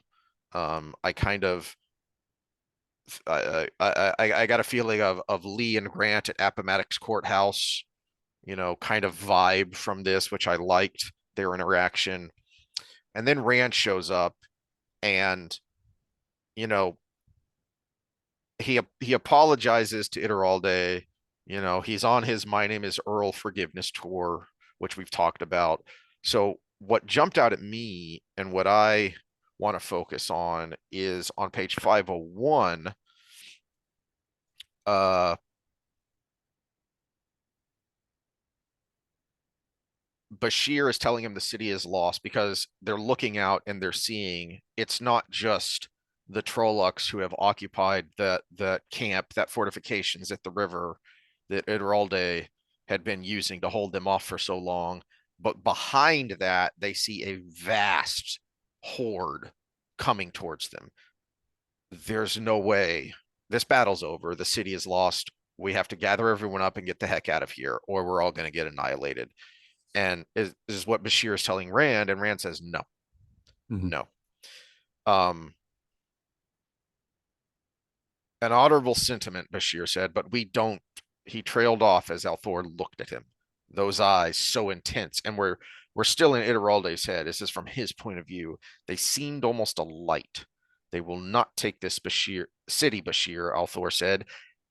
I kind of I got a feeling of Lee and Grant at Appomattox Courthouse, kind of vibe from this, which I liked their interaction. And then Rand shows up, and you know he apologizes to Iturralde. He's on his My Name is Earl forgiveness tour, which we've talked about. So what jumped out at me and what I want to focus on is on page 501. Uh, Bashir is telling him the city is lost because they're looking out and they're seeing it's not just the Trollocs who have occupied that camp, that fortifications at the river that Iturralde had been using to hold them off for so long. But behind that, they see a vast horde coming towards them. There's no way this battle's over. The city is lost. We have to gather everyone up and get the heck out of here, or we're all going to get annihilated. And is what Bashir is telling Rand, and Rand says no, Mhm. no. Um, an honorable sentiment, Bashir said, but we don't. He trailed off as Althor looked at him. Those eyes so intense, and we're still in Iturralde's head. This is from his point of view. They seemed almost a light. They will not take this Bashir city, Bashir, Althor said.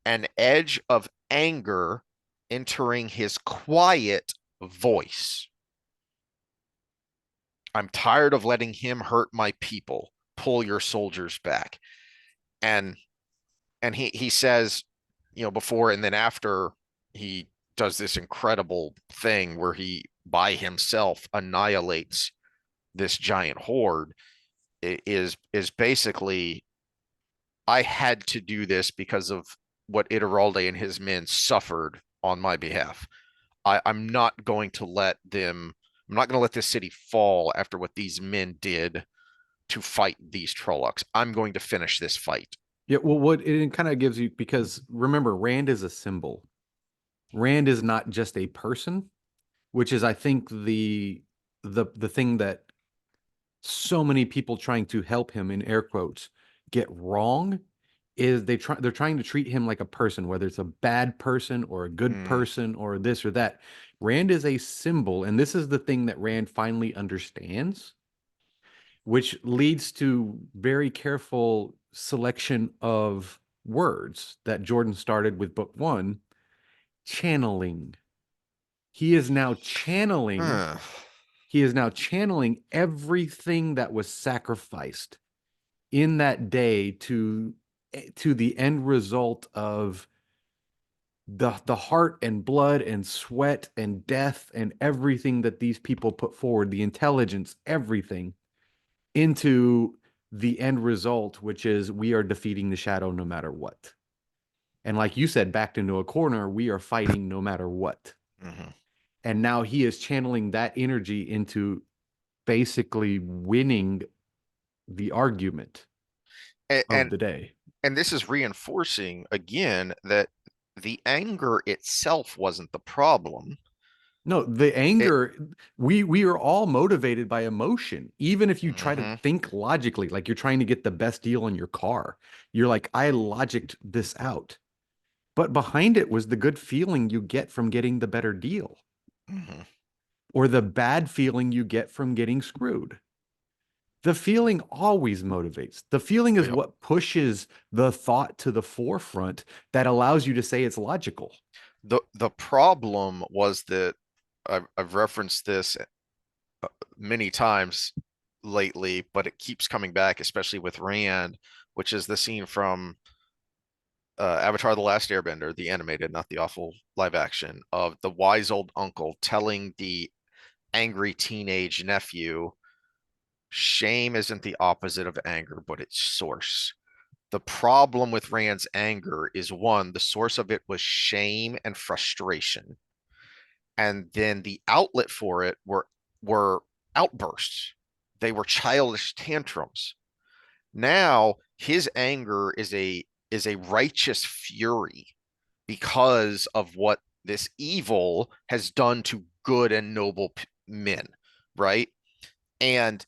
An edge of anger entering his quiet voice. I'm tired of letting him hurt my people. Pull your soldiers back. And he says, before and then after he does this incredible thing where he by himself annihilates this giant horde, is basically, I had to do this because of what Iturralde and his men suffered on my behalf. I'm not going to let them. I'm not going to let this city fall after what these men did to fight these Trollocs. I'm going to finish this fight. Yeah, well, what it kind of gives you, because remember, Rand is a symbol. Rand is not just a person, which is, I think, the thing that so many people trying to help him, in air quotes, get wrong, is they're trying to treat him like a person, whether it's a bad person or a good Mm, person or this or that. Rand is a symbol, and this is the thing that Rand finally understands, which leads to very careful selection of words that Jordan started with book one, channeling. He is now channeling, uh, he is now channeling everything that was sacrificed in that day to the end result of the heart and blood and sweat and death and everything that these people put forward, the intelligence, everything into the end result, which is we are defeating the shadow no matter what. And like you said, backed into a corner, we are fighting no matter what. mhm. And now he is channeling that energy into basically winning the argument and, of and the day. and this is reinforcing again that the anger itself wasn't the problem. No, the It, anger, we are all motivated by emotion. Even if you try to mhm, think logically, like you're trying to get the best deal on your car, you're like, I logicked this out. But behind it was the good feeling you get from getting the better deal, mhm. or the bad feeling you get from getting screwed. The feeling always motivates. The feeling is Yep. what pushes the thought to the forefront that allows you to say it's logical. The problem was that I've referenced this many times lately, but it keeps coming back, especially with Rand, which is the scene from Avatar: The Last Airbender, the animated, not the awful live action, of the wise old uncle telling the angry teenage nephew, shame isn't the opposite of anger, but its source. The problem with Rand's anger is, one, the source of it was shame and frustration. And then the outlet for it were outbursts. They were childish tantrums. Now his anger is a righteous fury because of what this evil has done to good and noble men, right? And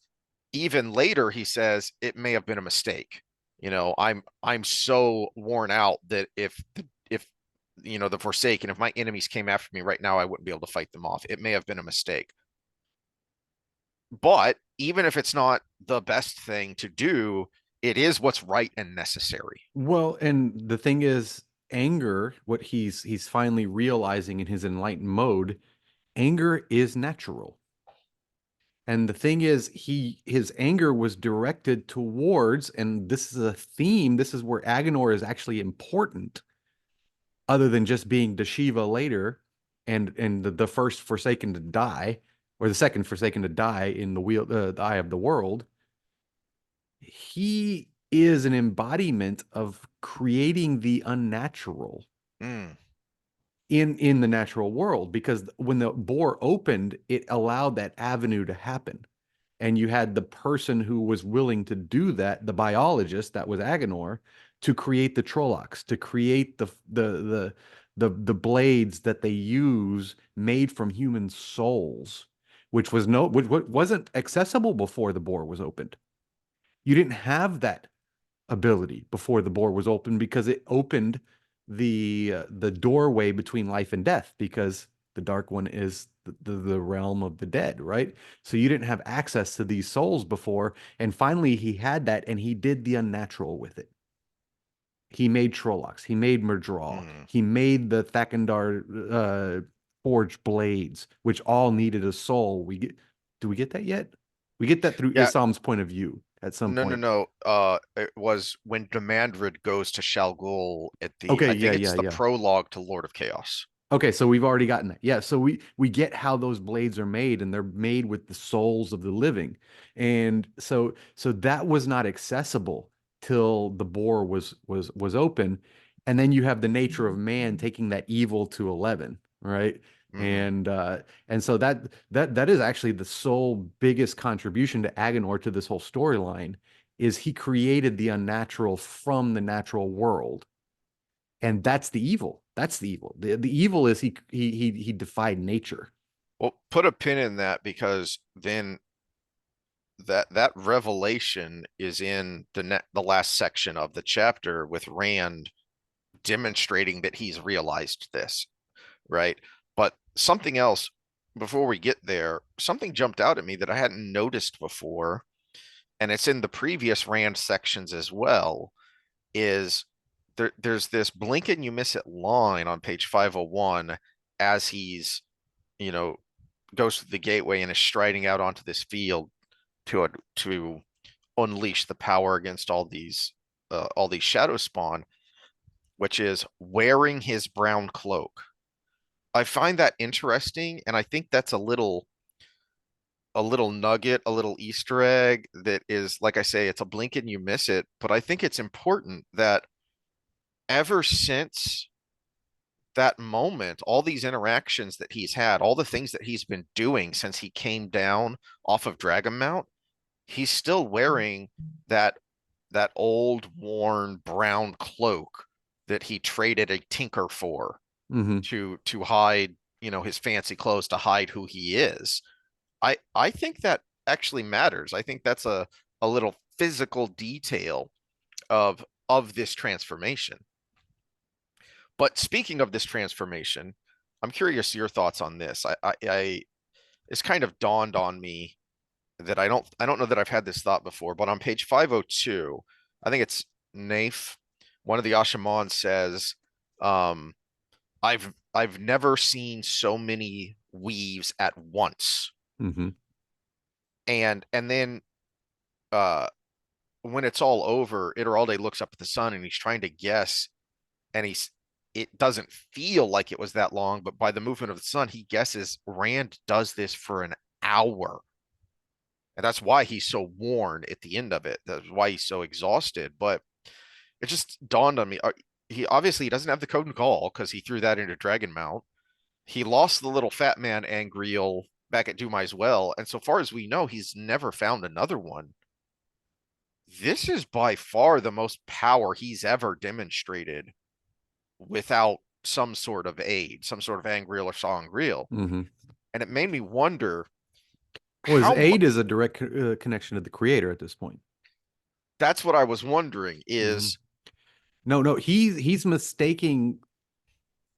even later he says it may have been a mistake. I'm so worn out that if the Forsaken, if my enemies came after me right now, I wouldn't be able to fight them off. It may have been a mistake. But even if it's not the best thing to do, it is what's right and necessary. Well, and the thing is, anger, what he's finally realizing in his enlightened mode, anger is natural. And the thing is, his anger was directed towards, and this is a theme, this is where Agenor is actually important, other than just being Dashiva later and the first Forsaken to die, or the second Forsaken to die in the Eye of the World. He is an embodiment of creating the unnatural. Mm, in the natural world, because when the bore opened, it allowed that avenue to happen. And you had the person who was willing to do that, the biologist that was Agenor, to create the Trollocs, to create the blades that they use made from human souls, which wasn't accessible before the bore was opened. You didn't have that ability before the bore was open, because it opened the doorway between life and death, because the dark one is the realm of the dead, right? So you didn't have access to these souls before, and finally he had that, and he did the unnatural with it. He made Trollocs, he made Murdral, Hmm. he made the Thakandar forged blades, which all needed a soul. Do we get that yet? We get that through Yeah, Isam's point of view at some no, no, point. no. It was when Demandred goes to Shal Ghul at the, Okay, I yeah, think it's yeah, the yeah. prologue to Lord of Chaos. Okay, so we've already gotten that. Yeah, so we get how those blades are made, and they're made with the souls of the living. And so that was not accessible till the bore was open. And then you have the nature of man taking that evil to 11, right? Hmm. And so that is actually the sole biggest contribution to Agenor to this whole storyline, is he created the unnatural from the natural world, and that's the evil. That's the evil. The evil is he defied nature. Well, put a pin in that because then that revelation is in the last section of the chapter with Rand demonstrating that he's realized this, right? But something else before we get there, something jumped out at me that I hadn't noticed before, and it's in the previous Rand sections as well, is there's this blink and you miss it line on page 501 as he's, you know, goes to the gateway and is striding out onto this field to unleash the power against all these shadow spawn, which is wearing his brown cloak. I find that interesting, and I think that's a little nugget, a little Easter egg that is, like I say, it's a blink and you miss it. But I think it's important that ever since that moment, all these interactions that he's had, all the things that he's been doing since he came down off of Dragon Mount, he's still wearing that old worn brown cloak that he traded a tinker for Hmm. to hide, his fancy clothes to hide who he is. I think that actually matters. I think that's a little physical detail of this transformation. But speaking of this transformation, I'm curious your thoughts on this. It's kind of dawned on me that I don't know that I've had this thought before, but on page 502, I think it's Naif, one of the Ashaman says, um, I've never seen so many weaves at once. Hmm. And then uh when it's all over, Iteralde looks up at the sun and he's trying to guess, and it doesn't feel like it was that long, but by the movement of the sun, he guesses Rand does this for an hour. And that's why he's so worn at the end of it. That's why he's so exhausted. But it just dawned on me. He obviously doesn't have the code and call because he threw that into Dragon Mount. He lost the little fat man Angreal back at Dumai's Well, and so far as we know, he's never found another one. This is by far the most power he's ever demonstrated without some sort of aid, some sort of Angreal or Sangreal. Hmm. And it made me wonder Well, his how much. aid is a direct connection to the creator at this point. That's what I was wondering Hmm. is, No, no, he's mistaking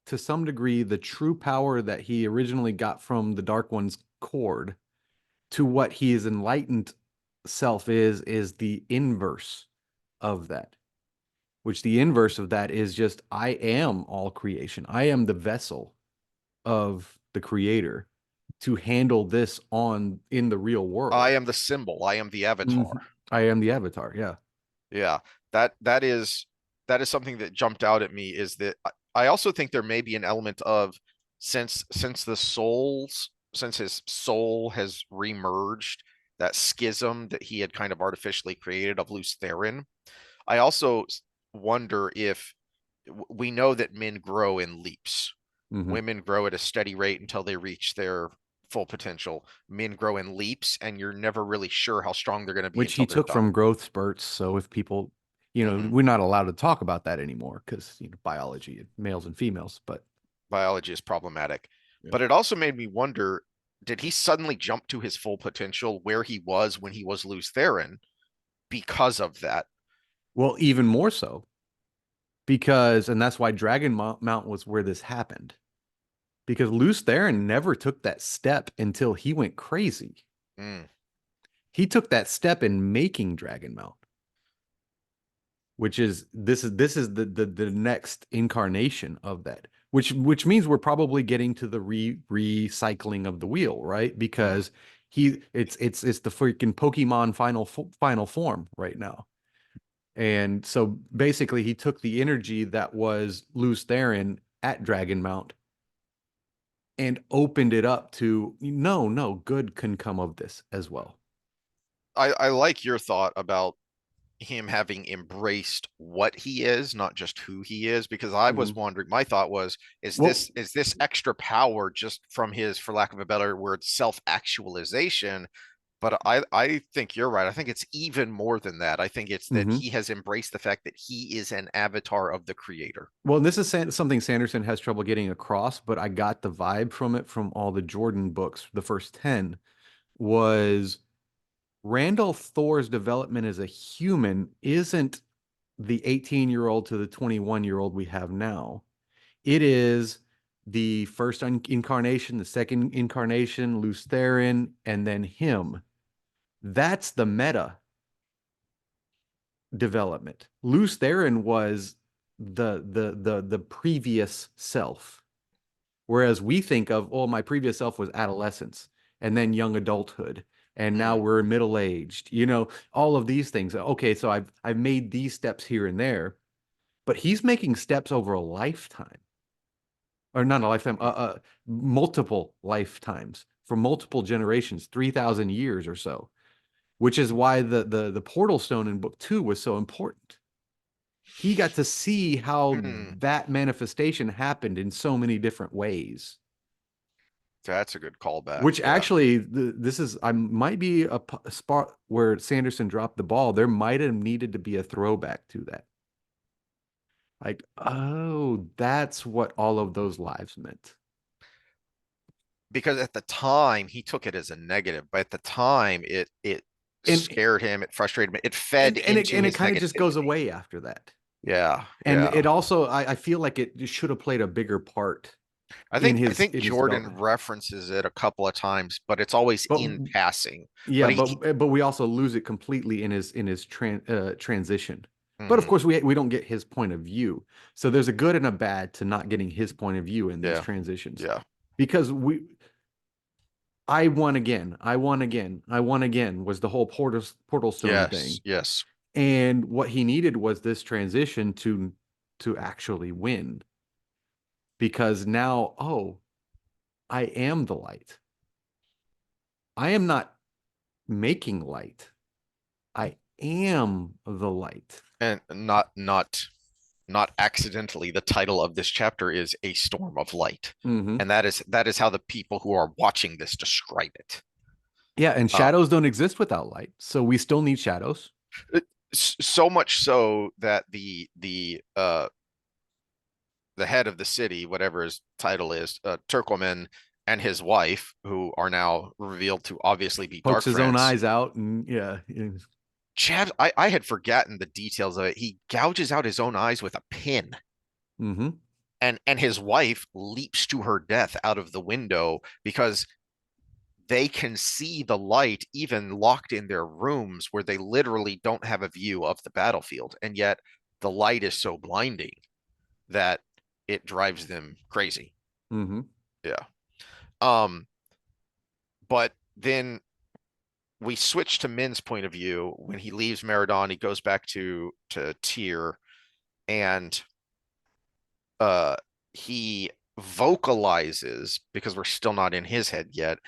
to some degree the true power that he originally got from the Dark One's cord to what his enlightened self is the inverse of that. Which the inverse of that is just, I am all creation. I am the vessel of the creator to handle this on in the real I world. am the symbol, I am the avatar. Mhm. I am the avatar. Yeah. Yeah, that is something that jumped out at me, is that I also think there may be an element of, since his soul has remerged, that schism that he had kind of artificially created of loose Theron. I also wonder if we know that men grow in leaps, Hmm. Women grow at a steady rate until they reach their full potential. Men grow in leaps, and you're never really sure how strong they're going to be Which until he they're took done. from growth spurts. So if people, Hmm. we're not allowed to talk about that anymore because biology, males and females. But Biology is problematic. yeah. But it also made me wonder, did he suddenly jump to his full potential where he was when he was Lews Therin because of that? Well, even more so because, and that's why Mount was where this happened. Because Lews Therin never took that step until he went crazy. Mm. He took that step in making Dragon Mount, which is this is the next incarnation of that. Which means we're probably getting to the recycling of the wheel, right? Mm. Because it's the freaking Pokemon final form right now. And so basically he took the energy that was Lews Therin at Dragon Mount and opened it up to no, good can come of this as well. I like your thought about him having embraced what he is, not just who he is, because I was Mhm. wondering, my thought was, Well, is this extra power just from his, for lack of a better word, self-actualization? But I think you're right. I think it's even more than that. I think it's that mhm. he has embraced the fact that he is an avatar of the creator. Well, this is something Sanderson has trouble getting across, but I got the vibe from it from all the Jordan books. The first 10 was Randall Thor's development as a human isn't the 18-year-old to the 21-year-old we have now. It is the first incarnation, the second incarnation, Lews Therin, and then him. That's the meta development. Lews Therin was the previous self. Whereas we think of, oh, my previous self was adolescence and then young adulthood. And now Mm, we're middle aged, all of these things. Okay, so I've made these steps here and there, but he's making steps over a lifetime, or not a lifetime, mm, multiple lifetimes for multiple generations, 3,000 years or so, which is why the portal stone in book two was so important. He got to see how mm. that manifestation happened in so many different ways. That's a good callback. Which Yeah. actually, this is I might be a spot where Sanderson dropped the ball. There might have needed to be a throwback to that. Like, oh, that's what all of those lives meant. Because at the time he took it as a negative, but at the time it And scared him, it frustrated him, it fed and into it his kind of just goes negativity. away after that. Yeah, And yeah. it also, I feel like it should have played a bigger part I think in his Jordan development. references it a couple of times, but it's always But in passing. yeah, But but we also lose it completely in his transition. But of mhm, course, we don't get his point of view. So there's a good and a bad to not getting his point of view in these yeah, transitions, yeah, because I won again, I won again, I won again was the whole portal stone yes, thing, yes. and what he needed was this transition to actually win, because now, oh, I am the light. I am not making light. I am the light. And not accidentally, the title of this chapter is A Storm of Light. Hmm. And that is how the people who are watching this describe it. Yeah, and Um, shadows don't exist without light, so we still need shadows. so much so that the head of the city, whatever his title is, Turkleman, and his wife, who are now revealed to obviously be Pokes dark his own friends. eyes out, and yeah. Chad, I had forgotten the details of it. He gouges out his own eyes with a pin, Mm-hmm. and his wife leaps to her death out of the window because they can see the light even locked in their rooms where they literally don't have a view of the battlefield, and yet the light is so blinding that it drives them crazy. Mm-hmm. Yeah. Um, but then we switch to Min's point of view when he leaves Meridon. He goes back to Tyr, and uh, he vocalizes, because we're still not in his head yet.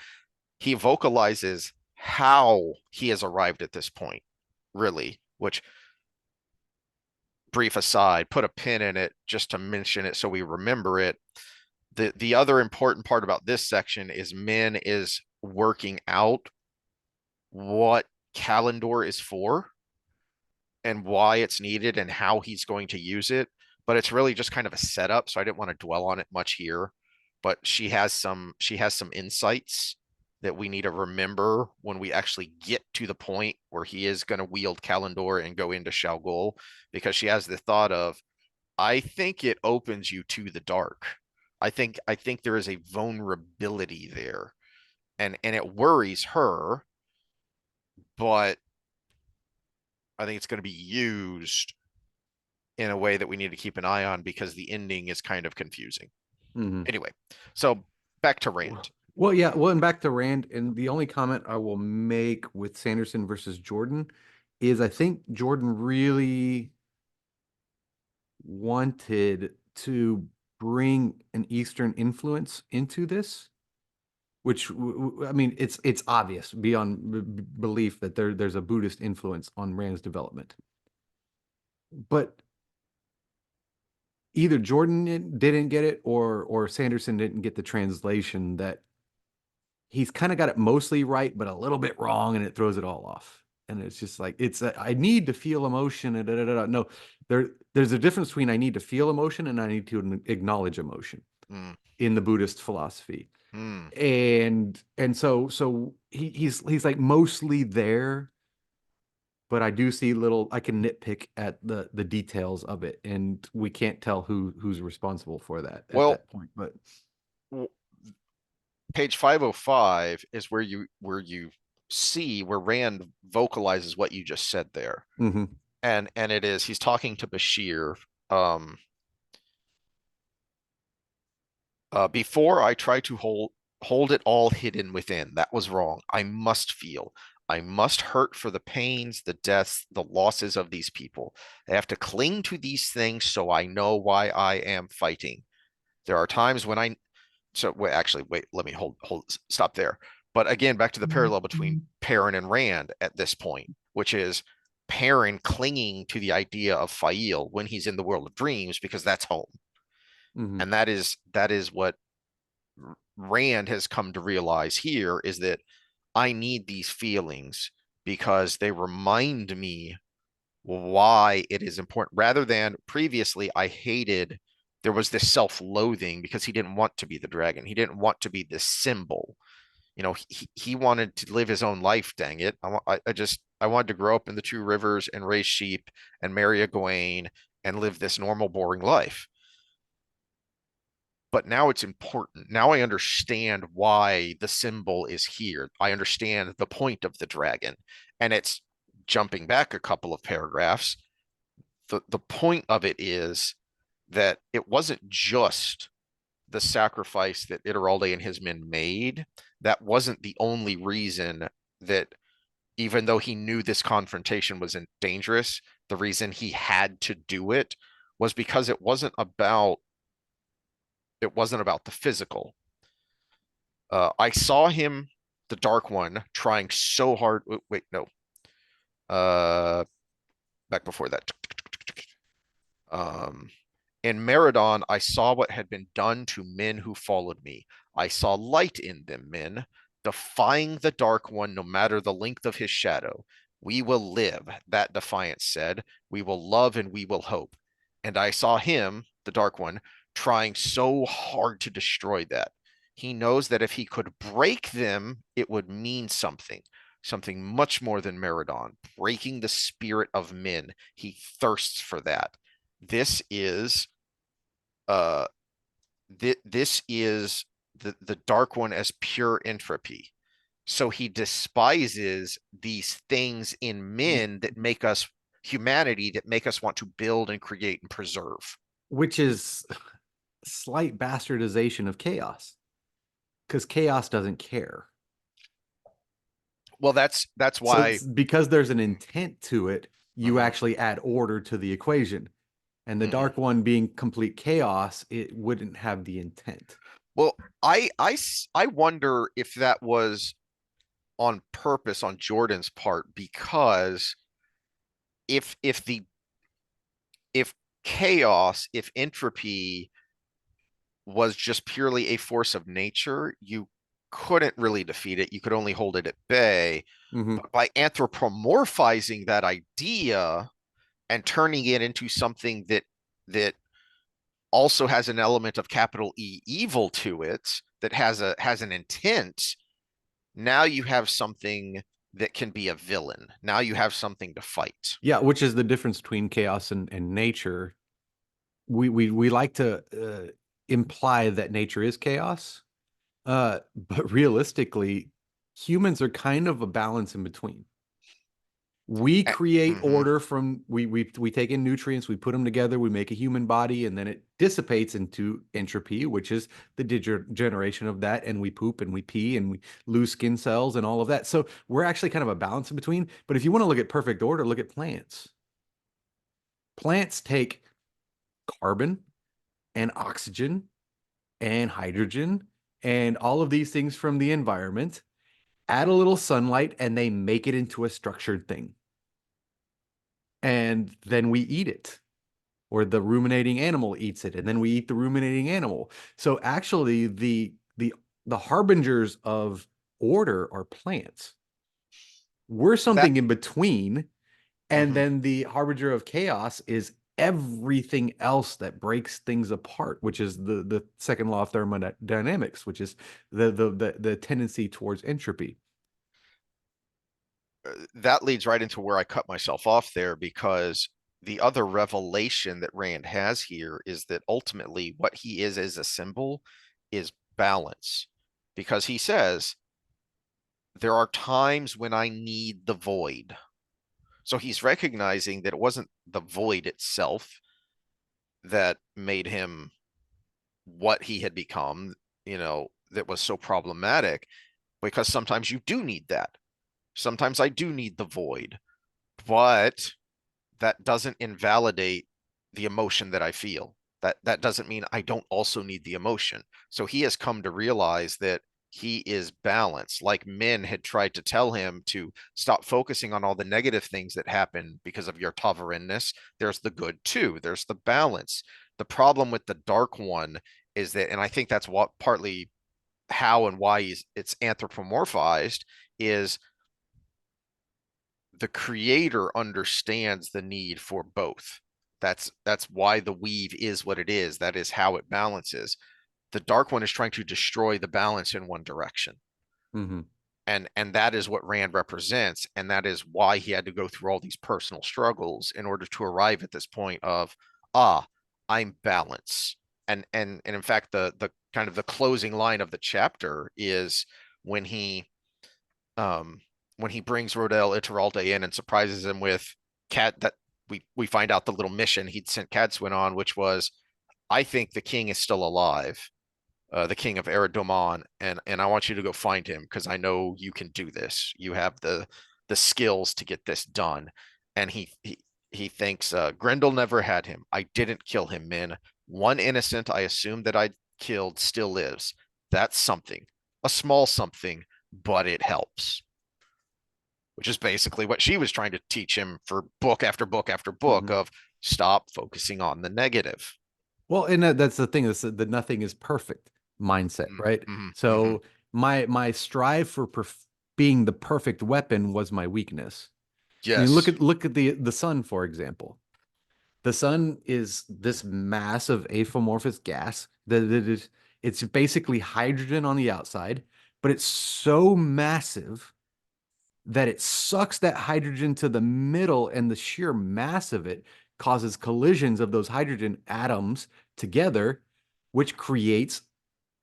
He vocalizes how he has arrived at this point, really. Which, brief aside, put a pin in it just to mention it so we remember it. The other important part about this section is Min is working out what Kalendor is for and why it's needed and how he's going to use it. But it's really just kind of a setup, so I didn't want to dwell on it much here. But she has some insights that we need to remember when we actually get to the point where he is going to wield Kalendor and go into Shalgol, because she has the thought of, I think it opens you to the dark. I think there is a vulnerability there, and it worries her, but I think it's going to be used in a way that we need to keep an eye on because the ending is kind of confusing. Mhm. Anyway, so back to Rand. Well, yeah. Well, and back to Rand, and the only comment I will make with Sanderson versus Jordan is I think Jordan really wanted to bring an Eastern influence into this, which I mean, it's obvious beyond belief that there's a Buddhist influence on Rand's development. But either Jordan didn't get it, or Sanderson didn't get the translation that he's kind of got it mostly right, but a little bit wrong, and it throws it all off. And it's just like I need to feel emotion and da, da, da, da. No, there's a difference between I need to feel emotion and I need to acknowledge emotion Mm, in the Buddhist philosophy. mm. And so he's like mostly there, but I do see little I can nitpick at the details of it, and we can't tell who's responsible for that at Well, that point. But page 505 is where you see where Rand vocalizes what you just said there. mhm, And it is he's talking to Bashir. Um, Before I try to hold it all hidden within. That was wrong. I must feel. I must hurt for the pains, the deaths, the losses of these people. I have to cling to these things so I know why I am fighting. There are times when I wait, let me stop there. But again, back to the parallel between Perrin and Rand at this point, which is Perrin clinging to the idea of Fail when he's in the world of dreams because that's home. mhm. And that is what Rand has come to realize here, is that I need these feelings because they remind me why it is important. Rather than previously, I hated, there was this self loathing because he didn't want to be the dragon. He didn't want to be this symbol. He wanted to live his own life. Dang it. I wanted to grow up in the Two Rivers and raise sheep and marry a Gawain and live this normal, boring life. But now it's important. Now I understand why the symbol is here. I understand the point of the dragon. And it's jumping back a couple of paragraphs. The point of it is that it wasn't just the sacrifice that Iturralde and his men made. That wasn't the only reason that, even though he knew this confrontation was dangerous, the reason he had to do it was because it wasn't about the physical. I saw him, the Dark One, trying so hard. Wait, no. Uh, Back before that. Um, in Meridon, I saw what had been done to men who followed me. I saw light in them, men, defying the Dark One no matter the length of his shadow. We will live, that defiance said. We will love and we will hope. And I saw him, the Dark One, trying so hard to destroy that. He knows that if he could break them, it would mean something, something much more than Meridon, breaking the spirit of men. He thirsts for that. This is uh this is the Dark One as pure entropy. So he despises these things in men that make us humanity, that make us want to build and create and preserve. Which is slight bastardization of chaos, because chaos doesn't care. Well, that's So why. because there's an intent to it, you Mhm, actually add order to the equation. And the mhm. Dark One being complete chaos, it wouldn't have the intent. Well, I wonder if that was on purpose on Jordan's part, because if chaos, if entropy was just purely a force of nature, you couldn't really defeat it. You could only hold it at bay. Hmm. But by anthropomorphizing that idea and turning it into something that also has an element of capital E evil to it, that has an intent, now you have something that can be a villain. Now you have something to fight. Yeah, which is the difference between chaos and nature. We like to imply that nature is chaos, but realistically, humans are kind of a balance in between. We create Mm-hmm. order from we take in nutrients, we put them together, we make a human body, and then it dissipates into entropy, which is the degeneration of that, and we poop and we pee and we lose skin cells and all of that. So we're actually kind of a balance in between. But if you want to look at perfect order, look at plants. Plants take carbon and oxygen and hydrogen and all of these things from the environment, add a little sunlight, and they make it into a structured thing. And then we eat it, or the ruminating animal eats it, and then we eat the ruminating animal. So actually, the harbingers of order are plants. We're That something in between, and mm-hmm. then the harbinger of chaos is everything else that breaks things apart, which is the second law of thermodynamics, which is the tendency towards entropy. That leads right into where I cut myself off there, because the other revelation that Rand has here is that ultimately what he is as a symbol is balance. Because he says, there are times when I need the void. So he's recognizing that it wasn't the void itself that made him what he had become, that was so problematic, because sometimes you do need that. Sometimes I do need the void, but that doesn't invalidate the emotion that I feel. That doesn't mean I don't also need the emotion. So he has come to realize that he is balanced. Like men had tried to tell him to stop focusing on all the negative things that happen because of your Tavarinness. There's the good too. There's the balance. The problem with the Dark One is that, and I think that's what partly how and why it's anthropomorphized, is the creator understands the need for both. That's why the weave is what it is. That is how it balances. The Dark One is trying to destroy the balance in one direction. Mm-hmm. And that is what Rand represents, and that is why he had to go through all these personal struggles in order to arrive at this point of, ah, I'm balance. And in fact, the kind of the closing line of the chapter is when he um, when he brings Rodel Iturralde in and surprises him with Cat, that we find out the little mission he'd sent Cadsuin on, which was, I think the king is still alive, the king of Eridomon, and I want you to go find him because I know you can do this. You have the skills to get this done. And he thinks, Grendel never had him. I didn't kill him, men. One innocent I assumed that I'd killed still lives. That's something, a small something, but it helps, which is basically what she was trying to teach him for book after book after book Mm-hmm. of stop focusing on the negative. Well, and that's the thing, is the nothing is perfect mindset, right? Mm-hmm, mm-hmm. So my strive for being the perfect weapon was my weakness. I mean, Yes. look at the sun, for example. The sun is this massive amorphous gas that is, it's basically hydrogen on the outside, but it's so massive that it sucks that hydrogen to the middle, and the sheer mass of it causes collisions of those hydrogen atoms together, which creates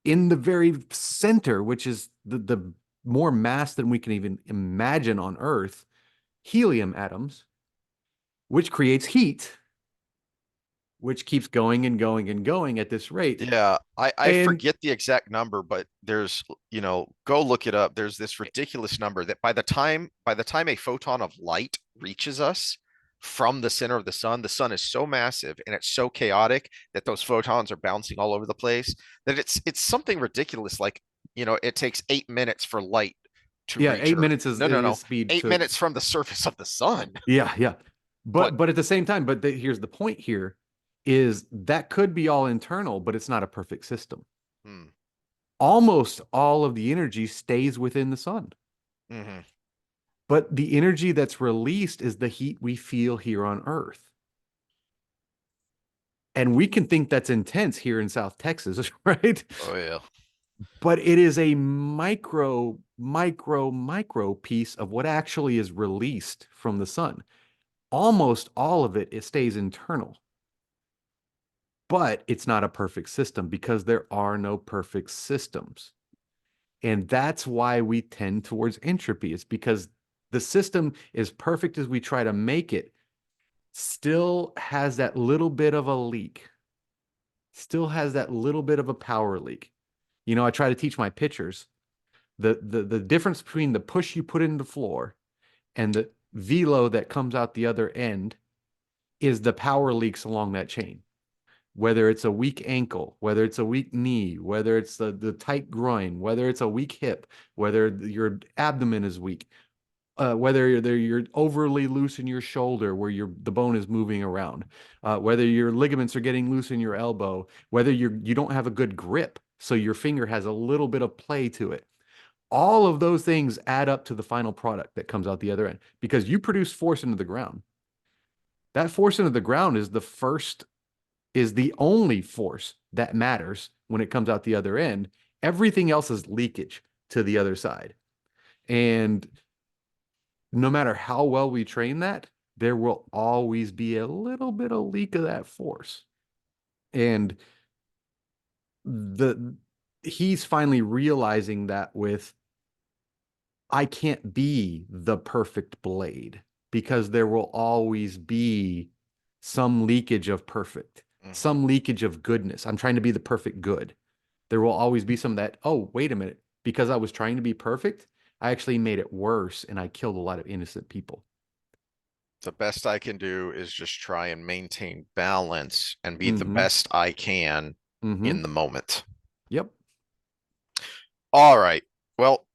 in the very center, which is the more mass than we can even imagine on Earth, helium atoms, which creates heat, which keeps going and going and going at this rate. Yeah, I And forget the exact number, but there's, go look it up. There's this ridiculous number that by the time a photon of light reaches us from the center of the sun is so massive and it's so chaotic that those photons are bouncing all over the place, that it's something ridiculous. Like, it takes 8 minutes for light to yeah, reach eight Earth. minutes No, no, no. speed Eight to minutes from the surface of the sun. yeah, yeah. But But at the same time, here's the point here. is that could be all internal, but it's not a perfect system. Hmm. Almost all of the energy stays within the sun, Hmm. but the energy that's released is the heat we feel here on Earth. And we can think that's intense here in South Texas, right? Oh yeah. But it is a micro piece of what actually is released from the sun. Almost all of it stays internal, but it's not a perfect system because there are no perfect systems. And that's why we tend towards entropy. It's because the system, as perfect as we try to make it, still has that little bit of a leak, still has that little bit of a power leak. You know, I try to teach my pitchers the difference between the push you put into the floor and the velo that comes out the other end is the power leaks along that chain. Whether it's a weak ankle, whether it's a weak knee, whether it's the tight groin, whether it's a weak hip, whether your abdomen is weak, whether you're overly loose in your shoulder where the bone is moving around, whether your ligaments are getting loose in your elbow, whether you don't have a good grip, so your finger has a little bit of play to it. All of those things add up to the final product that comes out the other end because you produce force into the ground. That force into the ground is the only force that matters when it comes out the other end. Everything else is leakage to the other side. And no matter how well we train that, there will always be a little bit of leak of that force. And the he's finally realizing that with I can't be the perfect blade because there will always be some leakage of perfect, Hmm. some leakage of goodness. I'm trying to be the perfect good. There will always be some of that, oh, wait a minute, because I was trying to be perfect, I actually made it worse and I killed a lot of innocent people. The best I can do is just try and maintain balance and be the Mm-hmm. best I can Mm-hmm. in the moment. Yep. All right. Well,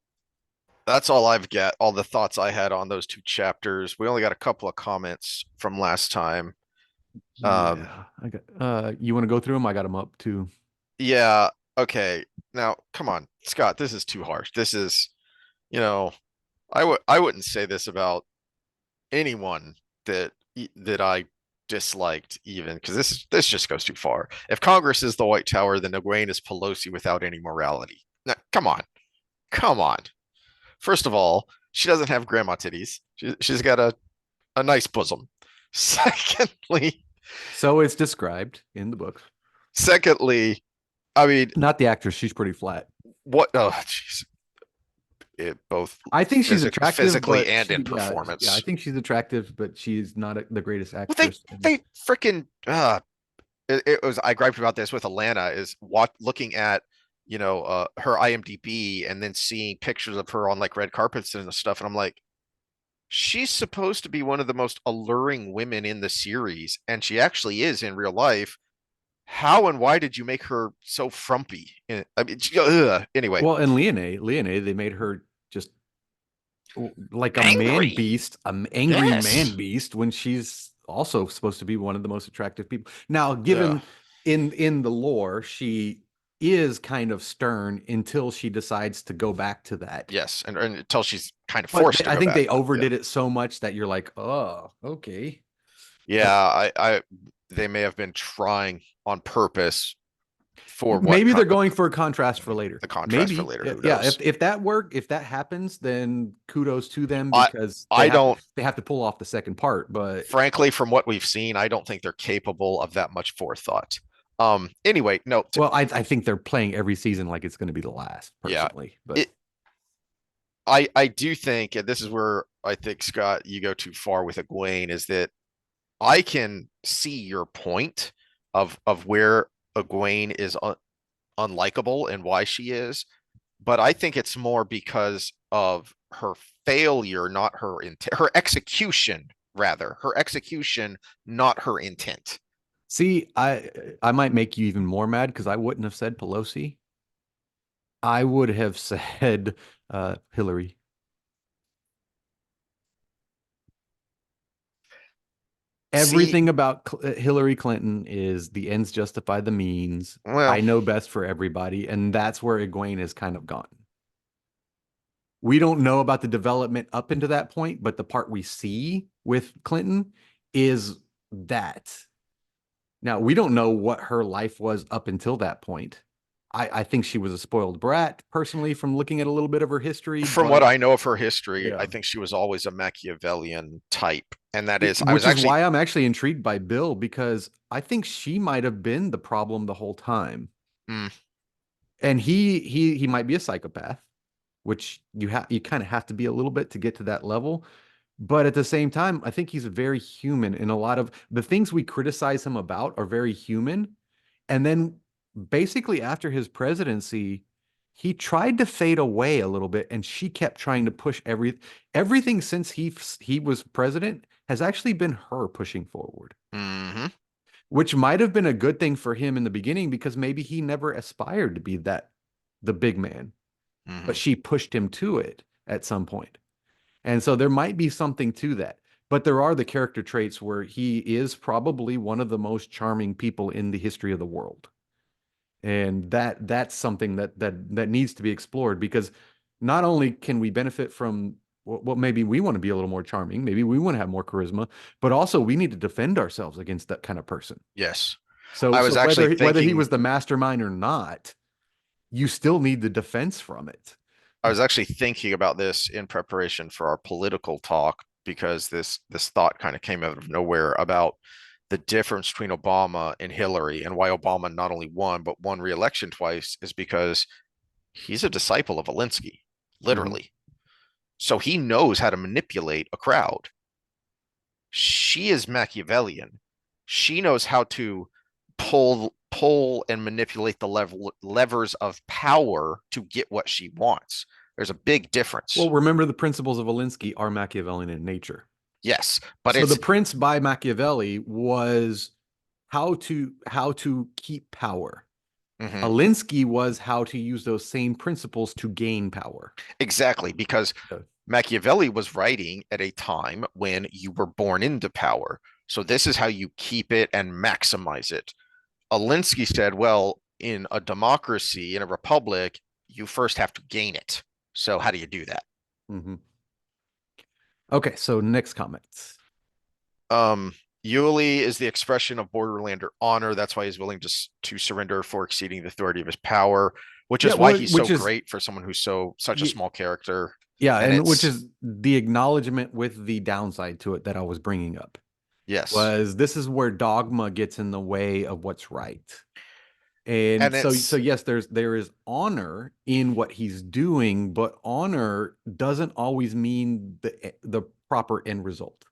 that's all I've got, all the thoughts I had on those two chapters. We only got a couple of comments from last time. Um, Yeah. I got you want to go through them? I got them up too. yeah, okay. Now, come on, Scott, this is too harsh. This is, you know, I wouldn't say this about anyone that I disliked even because this just goes too far. If Congress is the White Tower, then Egwene is Pelosi without any morality. Now, come on, come on. First of all, she doesn't have grandma titties. She's got a nice bosom. Secondly, So it's described in the book. secondly, I mean, Not the actress, she's pretty flat. what? Oh, jeez, it both I think she's attractive, physically but and in yeah, I performance. think she's attractive, but she's not the greatest Well, actress. And they freaking it was I griped about this with Alana is looking at her IMDb and then seeing pictures of her on like red carpets and stuff, and I'm like, she's supposed to be one of the most alluring women in the series, and she actually is in real life. How and why did you make her so frumpy? I mean, anyway, well, and Leone, they made her just like a man angry. beast, an angry man Yes. beast when she's also supposed to be one of the most attractive people. Now, Yeah. given in the lore, she is kind of stern until she decides to go back to that. Yes. And until she's kind of But forced to I go think back. they But yeah. overdid it so much that you're like, oh, okay. Yeah, But they may have been trying on purpose for what maybe they're going for a contrast for later. the contrast for Maybe, later. Who yeah. knows? If that happens, then kudos to them I because I don't. they have to pull off the second part. But Frankly, from what we've seen, I don't think they're capable of that much forethought. Anyway, no. well, I think they're playing every season like it's going to be the last, Yeah. personally. But It. I do think, and this is where I think Scott, you go too far with Egwene, is that I can see your point of where Egwene is unlikable and why she is, but I think it's more because of her failure, not her intent, her execution, rather, her execution, not her intent. see, I might make you even more mad because I wouldn't have said Pelosi. I would have said Hillary. See, Everything about Hillary Clinton is the ends justify the means. well, I know best for everybody, and that's where Egwene has kind of gone. We don't know about the development up into that point, but the part we see with Clinton is that. Now, we don't know what her life was up until that point. I think she was a spoiled brat, personally, from looking at a little bit of her history, from what but I know of her history, I yeah. think she was always a Machiavellian type. And that is, I was Which is actually, why I'm actually intrigued by Bill because I think she might have been the problem the whole time. mm, And he might be a psychopath, which you kind of have to be a little bit to get to that level. But at the same time, I think he's very human in a lot of the things we criticize him about are very human. And then basically after his presidency, he tried to fade away a little bit and she kept trying to push everything since he was president has actually been her pushing forward, mhm, which might have been a good thing for him in the beginning because maybe he never aspired to be the big man, but mhm. she pushed him to it at some point. And so there might be something to that. But there are the character traits where he is probably one of the most charming people in the history of the world. And that's something that needs to be explored because not only can we benefit from what maybe we want to be a little more charming, maybe we want to have more charisma, but also we need to defend ourselves against that kind of person. Yes. So I so was actually whether he thinking was the mastermind or not, you still need the defense from it. I was actually thinking about this in preparation for our political talk because this thought kind of came out of nowhere about the difference between Obama and Hillary and why Obama not only won but won re-election twice is because he's a disciple of Alinsky, Mhm. literally. So he knows how to manipulate a crowd. She is Machiavellian. She knows how to pull and manipulate the levers of power to get what she wants. There's a big Well, difference. remember the principles of Alinsky are Machiavellian in nature. Yes, but So the it's Prince by Machiavelli was how to keep power. mhm, Alinsky was how to use those same principles to gain power. exactly because Yeah. Machiavelli was writing at a time when you were born into power. So this is how you keep it and maximize it. Alinsky said, well, in a democracy, in a republic, you first have to gain it. So how do you do that? Mhm. Okay, so next comments. Um, Yuli is the expression of Borderlander honor. That's why he's willing to surrender for exceeding the authority of his power, which Yeah, is why well, he's so which is great for someone who's such a y- small character. yeah, And and which it's is the acknowledgement with the downside to it that I was bringing up yes, was this is where dogma gets in the way of what's right. And and so it's yes, there is honor in what he's doing, but honor doesn't always mean the proper end result.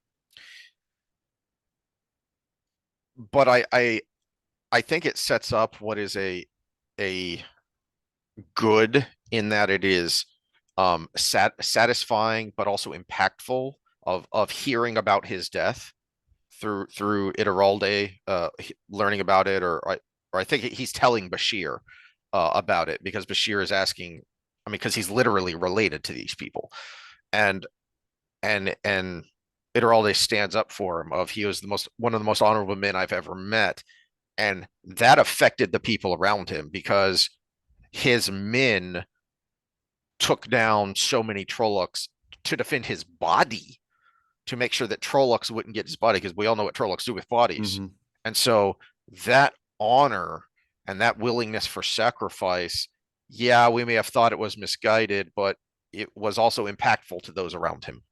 but I think it sets up what is a good in that it is satisfying but also impactful of hearing about his death through Iturralde, learning about it, or I think he's telling Bashir about it because Bashir is asking. I mean, because he's literally related to these people, and and Iturralde stands up for him. Of he was the most one of the most honorable men I've ever met, and that affected the people around him because his men took down so many Trollocs to defend his body to make sure that Trollocs wouldn't get his body because we all know what Trollocs do with bodies. Mhm. And so that honor and that willingness for sacrifice, yeah, we may have thought it was misguided, but it was also impactful to those around him.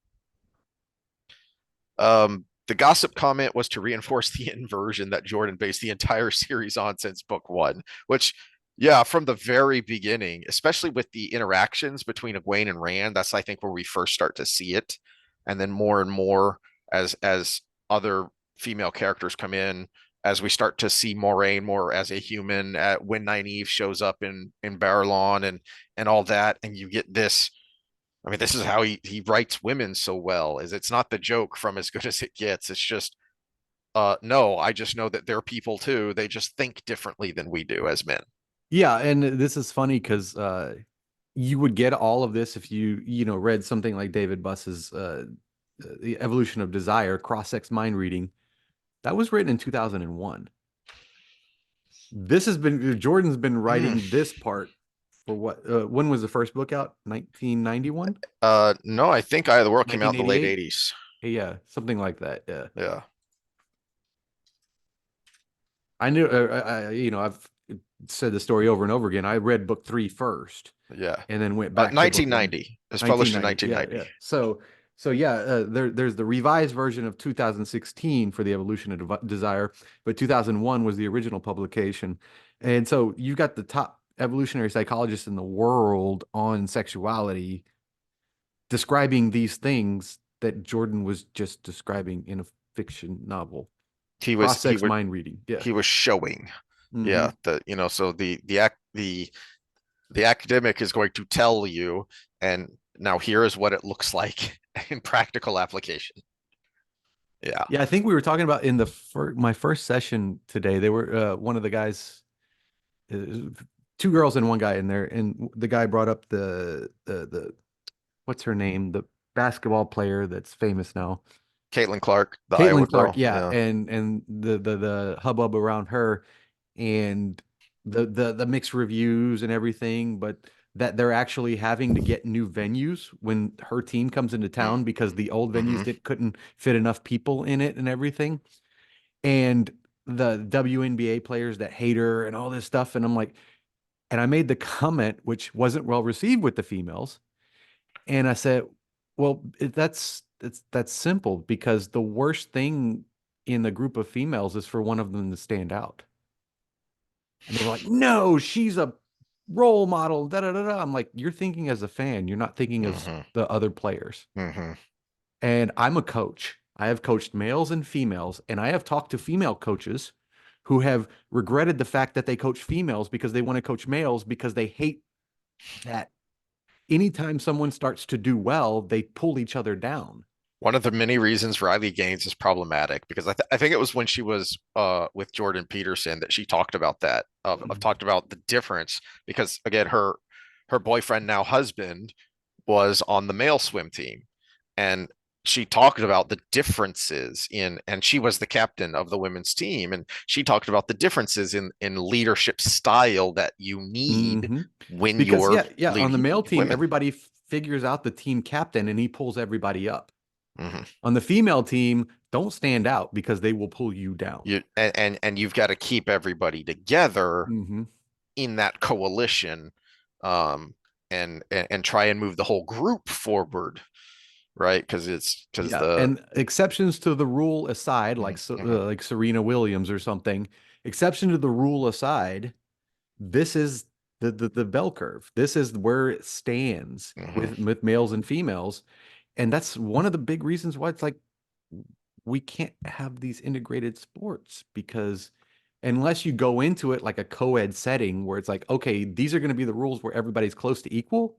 The gossip comment was to reinforce the inversion that Jordan based the entire series on since book one, which, yeah, from the very beginning, especially with the interactions between Egwene and Rand, that's I think where we first start to see it, and then more and more as other female characters come in, as we start to see Moraine more as a human, when Nynaeve shows up in Barillon and all that, and you get this I mean, this is how he writes women so well, is it's not the joke from as good as it gets. It's just, no, I just know that they're people too. They just think differently than we do as men. Yeah, and this is funny because you would get all of this if you read something like David Buss's The Evolution of Desire, cross-sex mind reading, That was written in 2001. This has been Jordan's been Mm. writing this part for what? When was the first book out? 1991, No, I think Eye of the World came out in the late 1988. 80s. Yeah, something like that. Yeah, Yeah. I knew. I've said the story over and over again. I read book three first, Yeah. and then went back to book one. 1990. It's published in 1990. Yeah, 1990. yeah. So yeah, there's the revised version of 2016 for the Evolution of Desire, but 2001 was the original publication. And so you got the top evolutionary psychologists in the world on sexuality describing these things that Jordan was just describing in a fiction novel. He was he Cross-sex would mind reading. Yeah. he was showing. Hmm. Yeah, so the academic is going to tell you, and now here is what it looks like in practical application. Yeah. Yeah, I think we were talking about in the my first session today. They were one of the guys, uh, two girls and one guy in there, and the guy brought up the what's her name, the basketball player that's famous now, Caitlin Clark, the Iowa Caitlin Clark. girl. Yeah, Yeah. and the hubbub around her, and the mixed reviews and everything, but that they're actually having to get new venues when her team comes into town because the old venues Mm-hmm. couldn't fit enough people in it and everything. And the WNBA players that hate her and all this stuff. And I'm like, and I made the comment, which wasn't well received with the females. And I said, well, that's simple because the worst thing in the group of females is for one of them to stand out. And they were like, no, she's a role model. Da, da, da, da. I'm like, you're thinking as a fan, you're not thinking as Mm-hmm. the other players. Mm-hmm. And I'm a coach. I have coached males and females, and I have talked to female coaches who have regretted the fact that they coach females because they want to coach males because they hate that anytime someone starts to do well, they pull each other down. One of the many reasons Riley Gaines is problematic because I think it was when she was with Jordan Peterson that she talked about that of talked about the difference because again her boyfriend now husband was on the male swim team and she talked about the differences in and she was the captain of the women's team and she talked about the differences in leadership style that you need Mm-hmm. when Because you're yeah, on the leading male team, women. everybody figures out the team captain and he pulls everybody up. Mm-hmm. On the female team, don't stand out because they will pull you down. And you've got to keep everybody together Mm-hmm. in that coalition, um, and try and move the whole group forward, right? Because Yeah, the and exceptions to the rule aside, mm-hmm, like Serena Williams or something, exception to the rule aside, this is the bell curve. This is where it stands mm-hmm. with males and females, and that's one of the big reasons why it's like we can't have these integrated sports because unless you go into it like a co-ed setting where it's like, okay, these are going to be the rules where everybody's close to equal,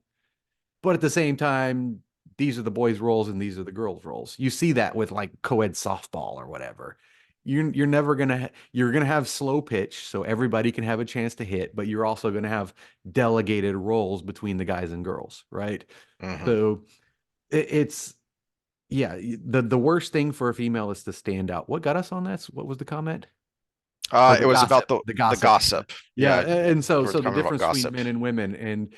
but at the same time, these are the boys' roles and these are the girls' roles. You see that with like co-ed softball or whatever. You're never gonna you're gonna have slow pitch so everybody can have a chance to hit, but you're also gonna have delegated roles between the guys and girls, right? Mm-hmm. So it's yeah, the worst thing for a female is to stand out. What got us on that? What was the comment? Oh, It the was about gossip, the the the gossip. gossip. Yeah, Yeah, and so we're so the talking about difference between gossip. men and women, and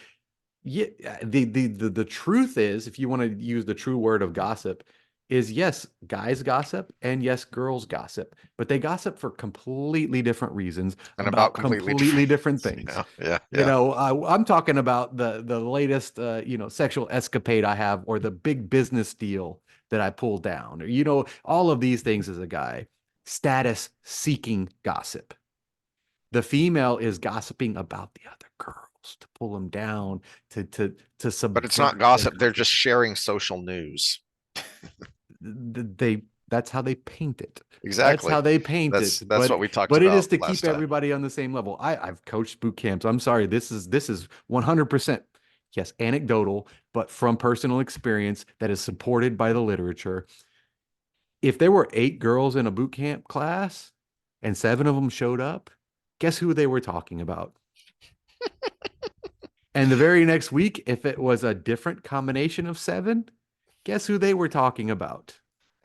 yeah, the truth is, if you want to use the true word of gossip, is yes, guys gossip and yes, girls gossip, but they gossip for completely different reasons And about about completely different. completely different things. Yeah, yeah, yeah. I'm talking about the latest sexual escapade I have, or the big business deal that I pulled down, or all of these things as a guy. Status seeking gossip. The female is gossiping about the other girls to pull them down, to But it's not subvert their gossip. They're confidence. just sharing social news. They That's how they paint it. That's Exactly. how they paint That's it. that's what we talked But it is about to last keep time. everybody on the same level. I've coached boot camps. I'm sorry. This is 100% yes, anecdotal, but from personal experience that is supported by the literature. If there were 8 girls in a boot camp class and 7 of them showed up, guess who they were talking about? And the very next week, if it was a different combination of 7, guess who they were talking about?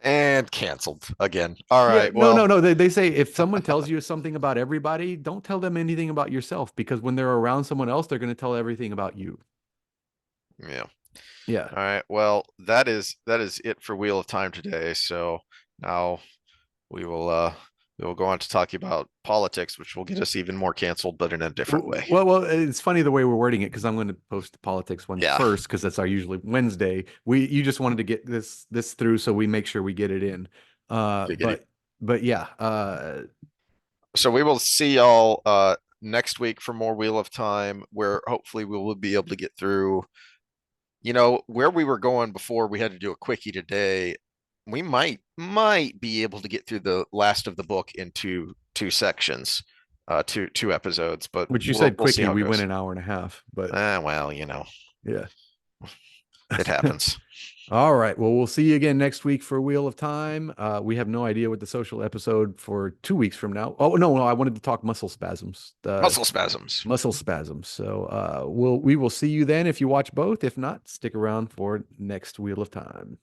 And canceled again. All Yeah, right. no, no, Well, no. They say if someone tells you something about everybody, don't tell them anything about yourself because when they're around someone else, they're going to tell everything about you. yeah. Yeah. All right. Well, that is it for Wheel of Time today. So now we will go on to talk about politics, which will get us even more canceled, but in a different way. Well, it's funny the way we're wording it because I'm going to post the politics one Yeah. first because that's our usually Wednesday. You just wanted to get this through so we make sure we get it in. Uh, Giggity. but but yeah, So we will see y'all next week for more Wheel of Time, where hopefully we will be able to get through, where we were going before we had to do a quickie today. We might be able to get through the last of the book in two sections, two episodes, but which you we'll said we'll see quickie, how it we went goes. an hour and a half, but Well, yeah. it happens. All right. Well, we'll see you again next week for Wheel of Time. We have no idea what the social episode for 2 weeks from now. Oh no, no, I wanted to talk muscle spasms. Muscle spasms. Muscle spasms. So we will see you then if you watch both. If not, stick around for next Wheel of Time.